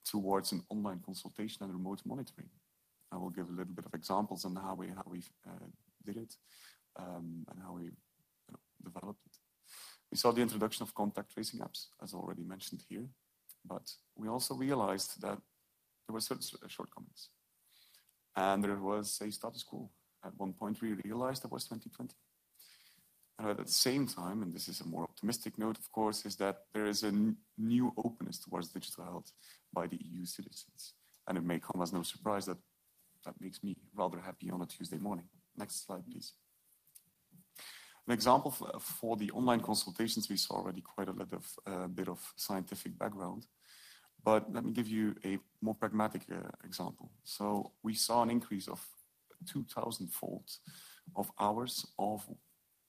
Speaker 10: towards an online consultation and remote monitoring. I will give a little bit of examples on how we did it and how we developed it. We saw the introduction of contact tracing apps, as already mentioned here, but we also realized that there were certain shortcomings. And there was a status quo. At one point, we realized that was 2020. And at the same time, and this is a more optimistic note, of course, is that there is a new openness towards digital health by the EU citizens. And it may come as no surprise that that makes me rather happy on a Tuesday morning. Next slide, please. An example for the online consultations, we saw already quite a bit of scientific background. But let me give you a more pragmatic example. So we saw an increase of 2,000-fold of hours of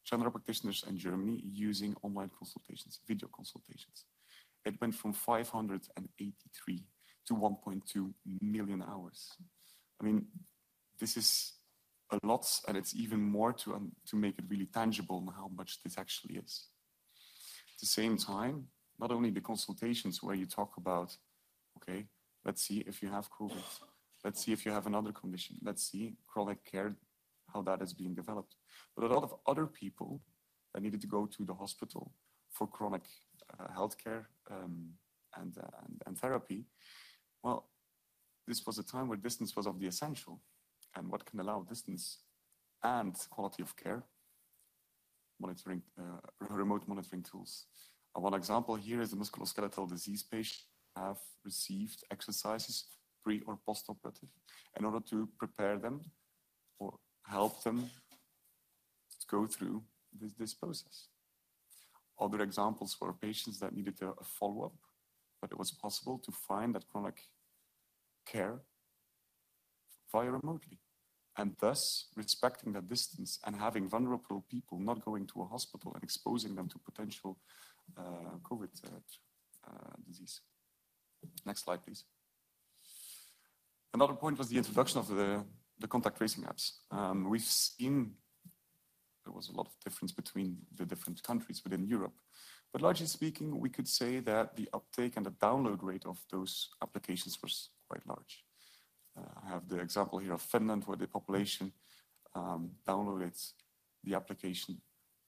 Speaker 10: general practitioners in Germany using online consultations, video consultations. It went from 583 to 1.2 million hours. I mean, this is a lot, and it's even more to make it really tangible how much this actually is. At the same time, not only the consultations where you talk about, okay, let's see if you have COVID, let's see if you have another condition, let's see chronic care, how that is being developed. But a lot of other people that needed to go to the hospital for chronic healthcare and therapy, well, this was a time where distance was of the essential. And what can allow distance and quality of care? Monitoring, remote monitoring tools. One example here is the musculoskeletal disease patient have received exercises pre or post-operative in order to prepare them or help them to go through this process. Other examples were patients that needed a follow-up, but it was possible to find that chronic care via remotely, and thus respecting that distance and having vulnerable people not going to a hospital and exposing them to potential COVID disease. Next slide, please. Another point was the introduction of the contact tracing apps. We've seen there was a lot of difference between the different countries within Europe, but largely speaking, we could say that the uptake and the download rate of those applications was quite large. I have the example here of Finland, where the population downloaded the application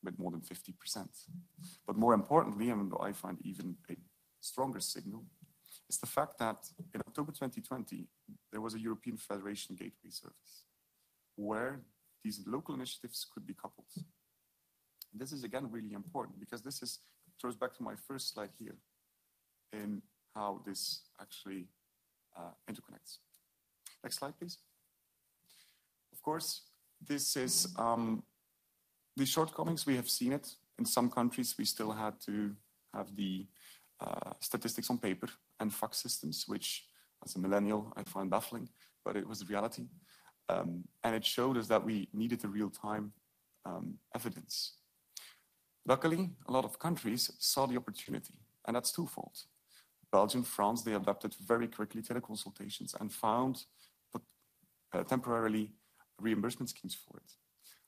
Speaker 10: with more than 50%. But more importantly, and I find even a stronger signal, is the fact that in October 2020, there was a European Federation Gateway Service, where these local initiatives could be coupled. This is again really important, because this throws back to my first slide here in how this actually interconnects. Next slide, please. Of course, this is the shortcomings. We have seen it. In some countries, we still had to have the statistics on paper and fax systems, which as a millennial, I find baffling, but it was reality. And it showed us that we needed a real-time evidence. Luckily, a lot of countries saw the opportunity, and that's twofold. Belgium, France, they adapted very quickly teleconsultations and found temporarily reimbursement schemes for it.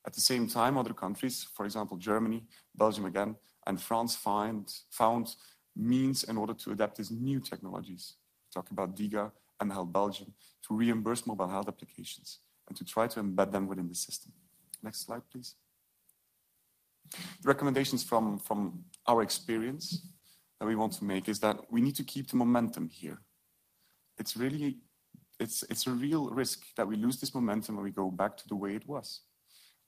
Speaker 10: At the same time, other countries, for example, Germany, Belgium again, and France found means in order to adapt these new technologies. Talk about DIGA and Health Belgium to reimburse mobile health applications and to try to embed them within the system. Next slide, please. The recommendations from our experience that we want to make is that we need to keep the momentum here. It's a real risk that we lose this momentum when we go back to the way it was.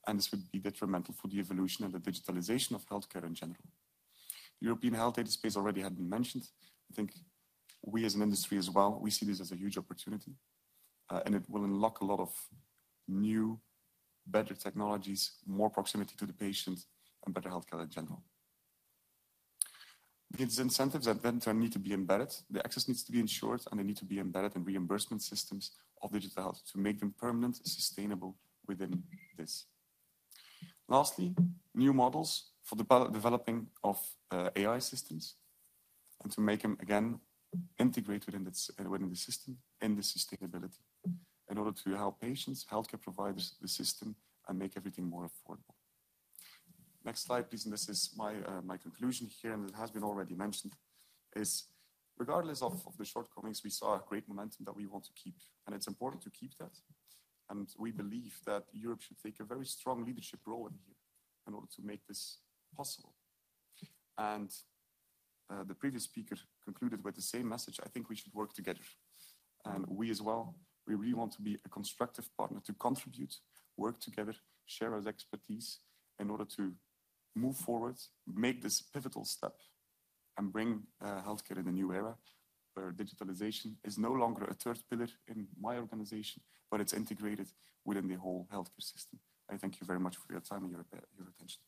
Speaker 10: And this would be detrimental for the evolution and the digitalization of healthcare in general. The European health data space already had been mentioned. I think we as an industry as well, we see this as a huge opportunity. And it will unlock a lot of new, better technologies, more proximity to the patient, and better healthcare in general. These incentives that then need to be embedded. The access needs to be ensured, and they need to be embedded in reimbursement systems of digital health to make them permanent, sustainable within this. Lastly, new models for the developing of AI systems, and to make them, again, integrate within the system in the sustainability, in order to help patients, healthcare providers, the system, and make everything more affordable. Next slide, please. And this is my conclusion here, and it has been already mentioned, is regardless of the shortcomings, we saw a great momentum that we want to keep. And it's important to keep that. And we believe that Europe should take a very strong leadership role in here in order to make this possible. And the previous speaker concluded with the same message. I think we should work together. And we as well, we really want to be a constructive partner to contribute, work together, share our expertise in order to move forward, make this pivotal step, and bring healthcare in a new era where digitalization is no longer a third pillar in my organization, but it's integrated within the whole healthcare system. I thank you very much for your time and your attention.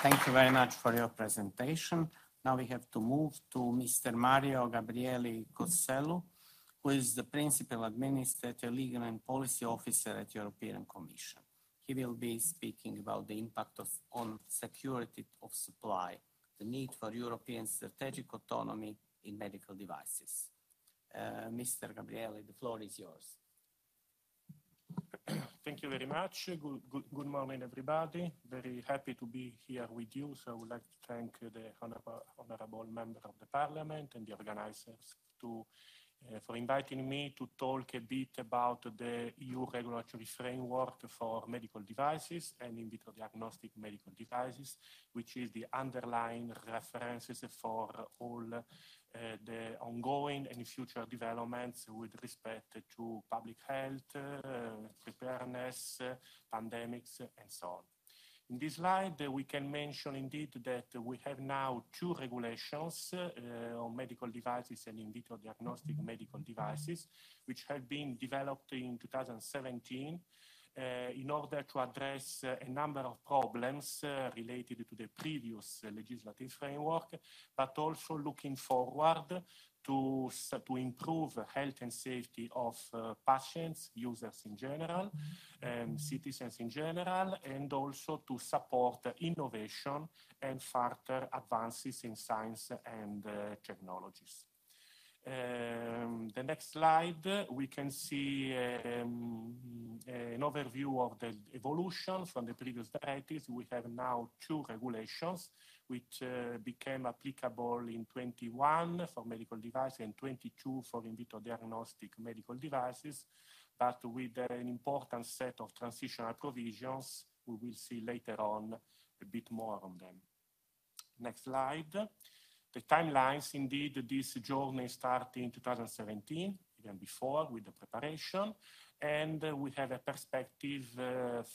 Speaker 9: Thank you very much for your presentation. Now we have to move to Mr. Mario Gabriele Cossello, who is the Principal Administrative Legal and Policy Officer at European Commission. He will be speaking about the impact on security of supply, the need for European strategic autonomy in medical devices. Mr. Gabriele, the floor is yours.
Speaker 11: Thank you very much. Good morning, everybody. Very happy to be here with you. So I would like to thank the honorable member of the parliament and the organizers for inviting me to talk a bit about the EU regulatory framework for medical devices and in vitro diagnostic medical devices, which is the underlying references for all the ongoing and future developments with respect to public health, preparedness, pandemics, and so on. In this slide, we can mention indeed that we have now 2 regulations on medical devices and in vitro diagnostic medical devices, which have been developed in 2017 in order to address a number of problems related to the previous legislative framework, but also looking forward to improve health and safety of patients, users in general, citizens in general, and also to support innovation and further advances in science and technologies. The next slide, we can see an overview of the evolution from the previous directives. We have now 2 regulations which became applicable in 21 for medical devices and 22 for in vitro diagnostic medical devices, but with an important set of transitional provisions. We will see later on a bit more on them. Next slide. The timelines, indeed, this journey started in 2017, even before, with the preparation. And we have a perspective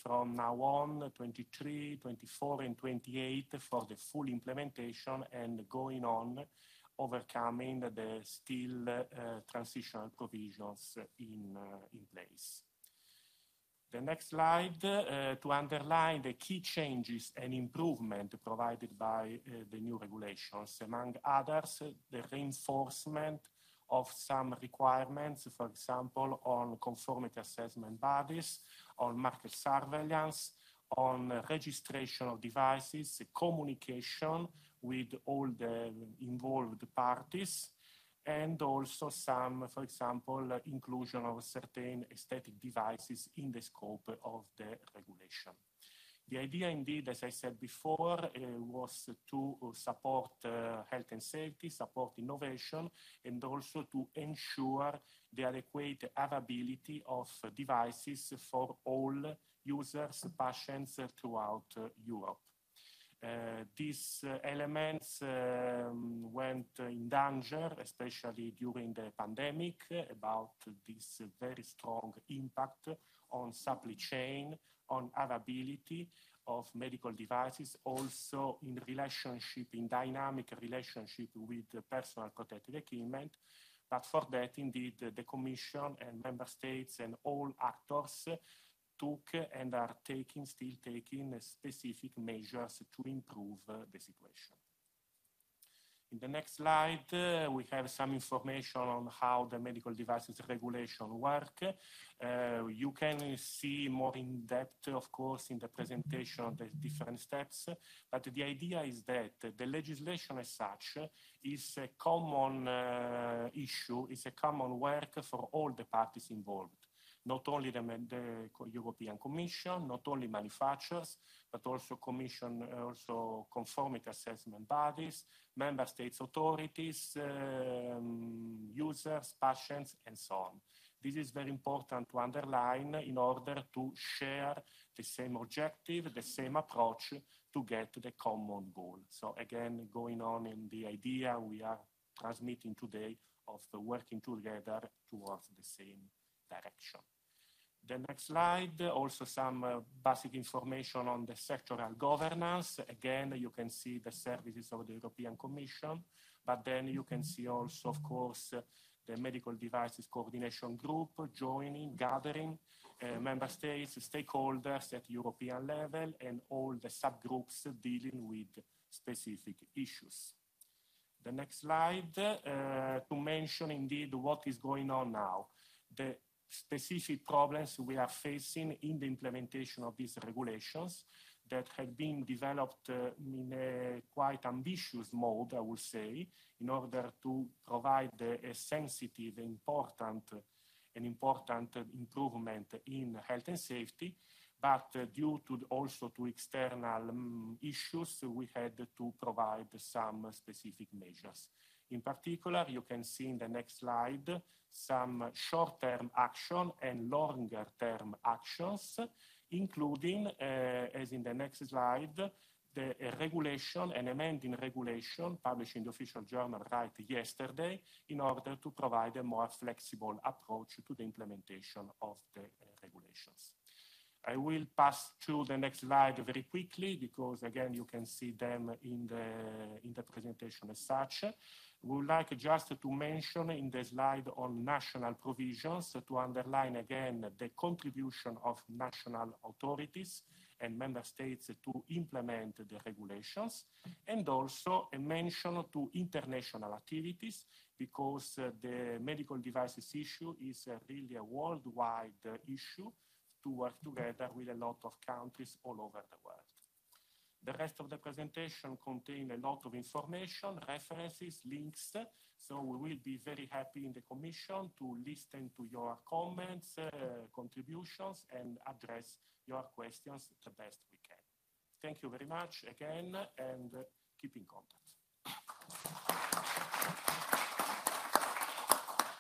Speaker 11: from now on, 23, 24, and 28 for the full implementation and going on, overcoming the still transitional provisions in place. The next slide, to underline the key changes and improvement provided by the new regulations, among others, the reinforcement of some requirements, for example, on conformity assessment bodies, on market surveillance, on registration of devices, communication with all the involved parties, and also some, for example, inclusion of certain aesthetic devices in the scope of the regulation. The idea, indeed, as I said before, was to support health and safety, support innovation, and also to ensure the adequate availability of devices for all users, patients throughout Europe. These elements went in danger, especially during the pandemic, about this very strong impact on supply chain, on availability of medical devices, also in relationship, in dynamic relationship with personal protective equipment. But for that, indeed, the Commission and Member States and all actors took and are still taking specific measures to improve the situation. In the next slide, we have some information on how the medical devices regulation work. You can see more in depth, of course, in the presentation of the different steps, but the idea is that the legislation as such is a common issue, is a common work for all the parties involved. Not only the European Commission, not only manufacturers, but also Commission, also conformity assessment bodies, Member States authorities, users, patients, and so on. This is very important to underline in order to share the same objective, the same approach to get the common goal. So again, going on in the idea we are transmitting today of working together towards the same direction. The next slide, also some basic information on the sectoral governance. Again, you can see the services of the European Commission, but then you can see also, of course, the medical devices coordination group joining, gathering member states, stakeholders at European level, and all the subgroups dealing with specific issues. The next slide, to mention indeed what is going on now. The specific problems we are facing in the implementation of these regulations that have been developed in a quite ambitious mode, I would say, in order to provide a sensitive, important an important improvement in health and safety, but due to also to external issues, we had to provide some specific measures. In particular, you can see in the next slide some short-term action and longer-term actions, including, as in the next slide, the regulation, an amending regulation published in the official journal right yesterday in order to provide a more flexible approach to the implementation of the regulations. I will pass to the next slide very quickly because, again, you can see them in the presentation as such. We would like just to mention in the slide on national provisions to underline again the contribution of national authorities and member states to implement the regulations, and also a mention to international activities because the medical devices issue is really a worldwide issue to work together with a lot of countries all over the world. The rest of the presentation contains a lot of information, references, links, so we will be very happy in the Commission to listen to your comments, contributions, and address your questions the best we can. Thank you very much again, and keep in contact.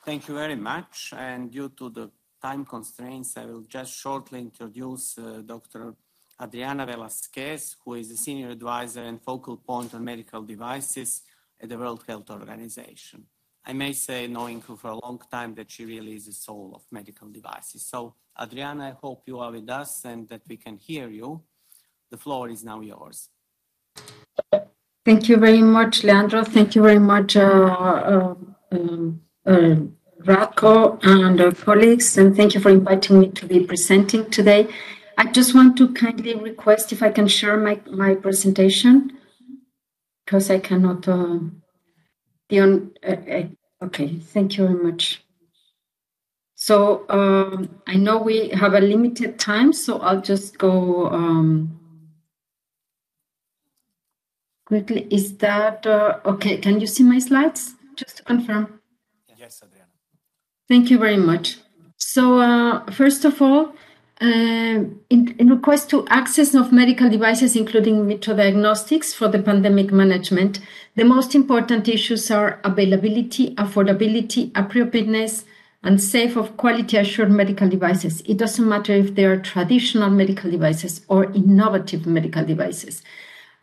Speaker 9: Thank you very much, and due to the time constraints, I will just shortly introduce Dr. Adriana Velasquez, who is a senior advisor and focal point on medical devices at the World Health Organization. I may say, knowing her for a long time, that she really is the soul of medical devices. So, Adriana, I hope you are with us and that we can hear you. The floor is now yours.
Speaker 12: Thank you very much, Leandro. Thank you very much, Radko and colleagues, and thank you for inviting me to be presenting today. I just want to kindly request if I can share my presentation, because I cannot be on. Okay, thank you very much. So I know we have a limited time, so I'll just go quickly. Is that okay? Can you see my slides? Just to confirm.
Speaker 11: Yes, Adriana.
Speaker 12: Thank you very much. So first of all, in request to access of medical devices, including vitro diagnostics for the pandemic management, the most important issues are availability, affordability, appropriateness, and safe of quality assured medical devices. It doesn't matter if they are traditional medical devices or innovative medical devices.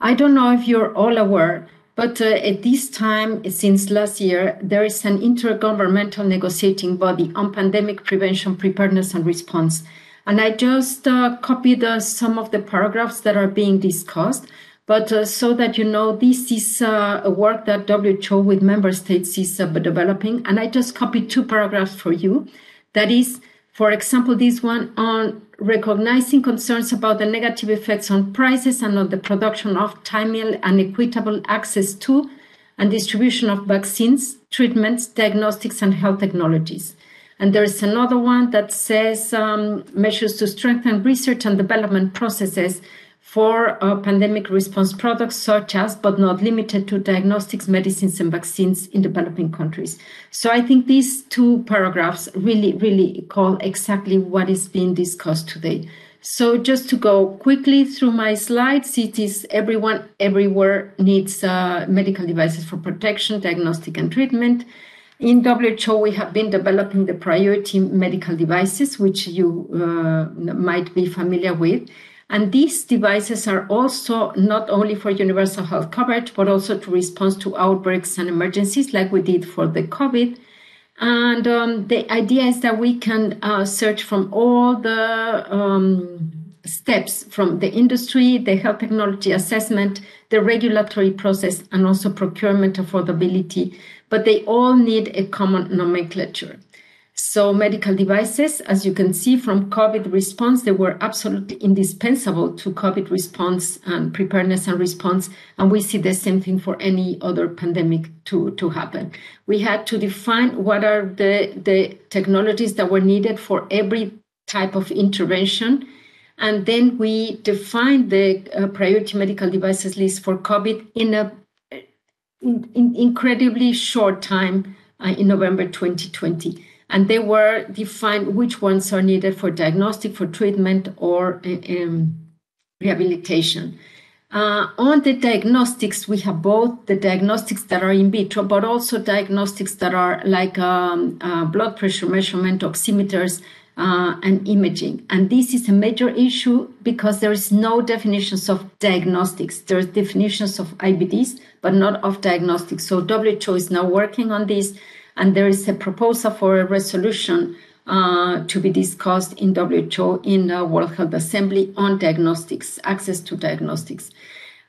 Speaker 12: I don't know if you're all aware, but at this time, since last year, there is an intergovernmental negotiating body on pandemic prevention, preparedness, and response. And I just copied some of the paragraphs that are being discussed, but so that you know, this is a work that WHO with member states is developing. And I just copied 2 paragraphs for you. That is, for example, this one on recognizing concerns about the negative effects on prices and on the production of timely and equitable access to and distribution of vaccines, treatments, diagnostics, and health technologies. And there is another one that says measures to strengthen research and development processes for pandemic response products, such as, but not limited to, diagnostics, medicines, and vaccines in developing countries. So I think these 2 paragraphs really call exactly what is being discussed today. So just to go quickly through my slides, it is everyone, everywhere needs medical devices for protection, diagnostic, and treatment. In WHO, we have been developing the priority medical devices, which you might be familiar with. And these devices are also not only for universal health coverage, but also to respond to outbreaks and emergencies like we did for the COVID. And the idea is that we can search from all the steps from the industry, the health technology assessment, the regulatory process, and also procurement affordability, but they all need a common nomenclature. So medical devices, as you can see from COVID response, they were absolutely indispensable to COVID response and preparedness and response. And we see the same thing for any other pandemic to happen. We had to define what are the technologies that were needed for every type of intervention. And then we defined the priority medical devices list for COVID in an incredibly short time in November 2020. and they were defined which ones are needed for diagnostic, for treatment, or rehabilitation. On the diagnostics, we have both the diagnostics that are in vitro, but also diagnostics that are like blood pressure measurement, oximeters, and imaging. And this is a major issue because there is no definitions of diagnostics. There's definitions of IBDs, but not of diagnostics. So WHO is now working on this, and there is a proposal for a resolution to be discussed in WHO in the World Health Assembly on diagnostics, access to diagnostics.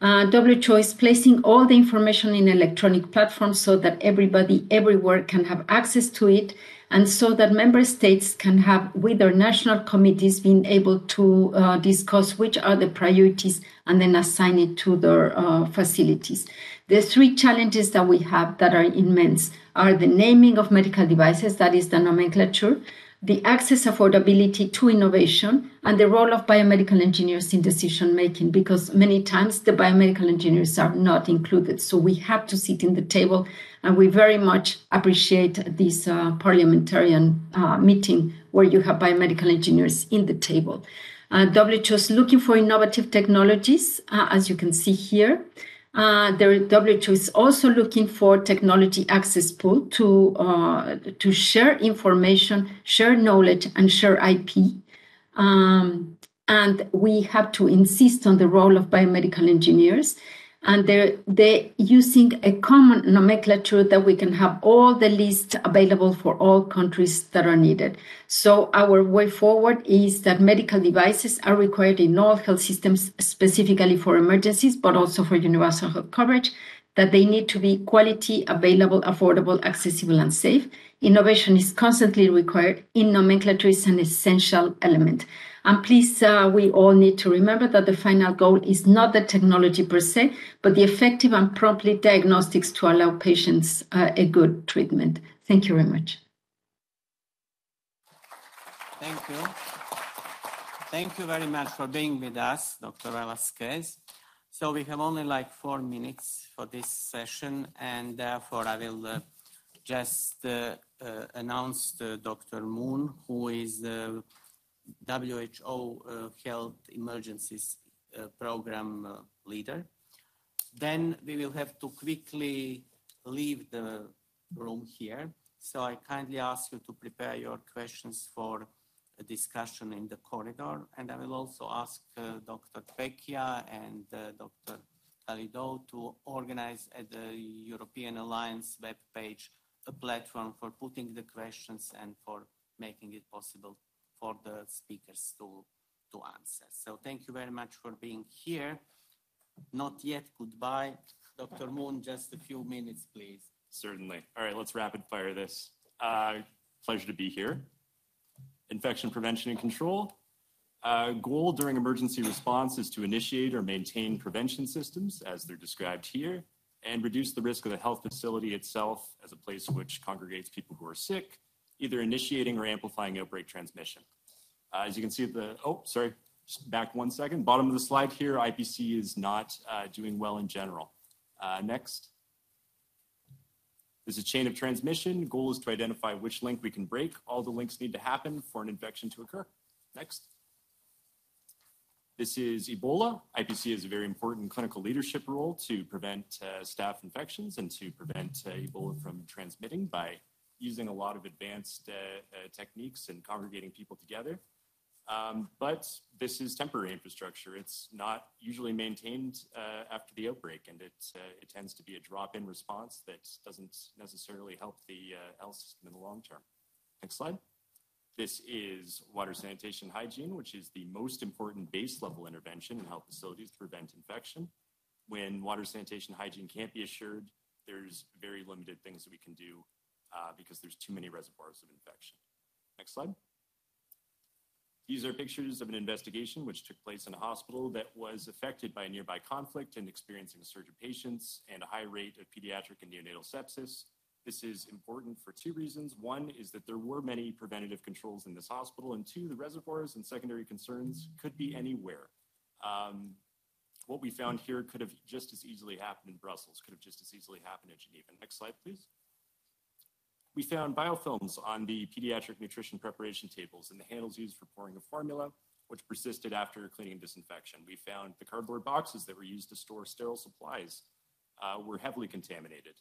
Speaker 12: WHO is placing all the information in electronic platforms so that everybody everywhere can have access to it, and so that member states can have, with their national committees, being able to discuss which are the priorities and then assign it to their facilities. The three challenges that we have that are immense are the naming of medical devices, that is the nomenclature, the access affordability to innovation, and the role of biomedical engineers in decision making, because many times the biomedical engineers are not included. So we have to sit in the table, and we very much appreciate this parliamentarian meeting where you have biomedical engineers in the table. WHO is looking for innovative technologies, as you can see here. The WHO is also looking for technology access pool to share information, share knowledge, and share IP. And we have to insist on the role of biomedical engineers. And they're using a common nomenclature that we can have all the lists available for all countries that are needed. So our way forward is that medical devices are required in all health systems, specifically for emergencies, but also for universal health coverage, that they need to be quality, available, affordable, accessible, and safe. Innovation is constantly required. In nomenclature is an essential element. And please, we all need to remember that the final goal is not the technology per se, but the effective and promptly diagnostics to allow patients a good treatment. Thank you very much.
Speaker 9: Thank you. Thank you very much for being with us, Dr. Velasquez. So we have only like 4 minutes for this session, and therefore I will just announce Dr. Moon, who is the WHO Health Emergencies Program leader. Then we will have to quickly leave the room here. So I kindly ask you to prepare your questions for a discussion in the corridor. And I will also ask Dr. Pecchia and Dr. Khalidou to organize at the European Alliance webpage a platform for putting the questions and for making it possible for the speakers to answer. So thank you very much for being here. Not yet goodbye. Dr. Moon, just a few minutes, please.
Speaker 13: Certainly. All right, let's rapid fire this. Pleasure to be here. Infection prevention and control. Goal during emergency response is to initiate or maintain prevention systems as they're described here, and reduce the risk of the health facility itself as a place which congregates people who are sick, either initiating or amplifying outbreak transmission. As you can see at the, just back 1 second, bottom of the slide here, IPC is not doing well in general. Next. There's a chain of transmission. Goal is to identify which link we can break. All the links need to happen for an infection to occur. Next. This is Ebola. IPC has a very important clinical leadership role to prevent staph infections and to prevent Ebola from transmitting by using a lot of advanced techniques and congregating people together. But this is temporary infrastructure. It's not usually maintained after the outbreak, and it tends to be a drop-in response that doesn't necessarily help the health system in the long term. Next slide. This is water sanitation hygiene, which is the most important base level intervention in health facilities to prevent infection. When water sanitation hygiene can't be assured, there's very limited things that we can do because there's too many reservoirs of infection. Next slide. These are pictures of an investigation which took place in a hospital that was affected by a nearby conflict and experiencing a surge of patients and a high rate of pediatric and neonatal sepsis. This is important for 2 reasons. One is that there were many preventative controls in this hospital, and 2, the reservoirs and secondary concerns could be anywhere. What we found here could have just as easily happened in Brussels, could have just as easily happened in Geneva. Next slide, please. We found biofilms on the pediatric nutrition preparation tables and the handles used for pouring of formula, which persisted after cleaning and disinfection. We found the cardboard boxes that were used to store sterile supplies were heavily contaminated.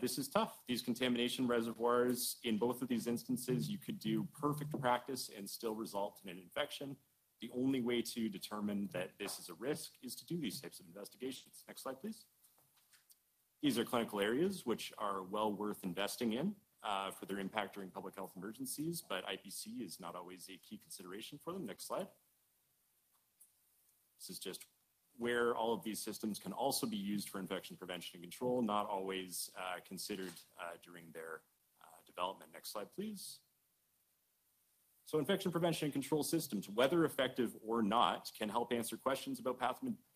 Speaker 13: This is tough. These contamination reservoirs, in both of these instances, you could do perfect practice and still result in an infection. The only way to determine that this is a risk is to do these types of investigations. Next slide, please. These are clinical areas which are well worth investing in for their impact during public health emergencies, but IPC is not always a key consideration for them. Next slide. This is just where all of these systems can also be used for infection prevention and control, not always considered during their development. Next slide, please. So infection prevention and control systems, whether effective or not, can help answer questions about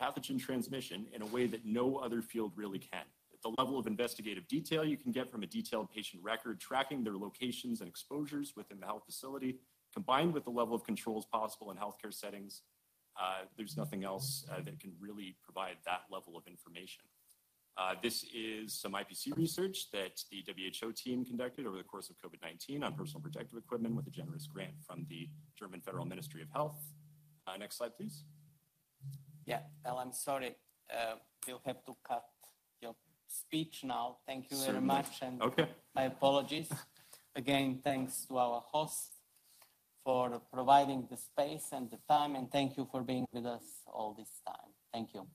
Speaker 13: pathogen transmission in a way that no other field really can. At the level of investigative detail you can get from a detailed patient record, tracking their locations and exposures within the health facility, combined with the level of controls possible in healthcare settings, there's nothing else that can really provide that level of information. This is some IPC research that the WHO team conducted over the course of COVID-19 on personal protective equipment with a generous grant from the German Federal Ministry of Health. Next slide, please.
Speaker 9: Yeah, well, I'm sorry. We'll have to cut your speech now. Thank you very much. And my apologies. Again, thanks to our host for providing the space and the time, and thank you for being with us all this time. Thank you.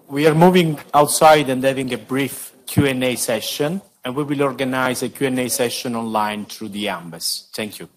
Speaker 2: We are moving outside and having a brief Q&A session, and we will organize a Q&A session online through the EAMBES. Thank you.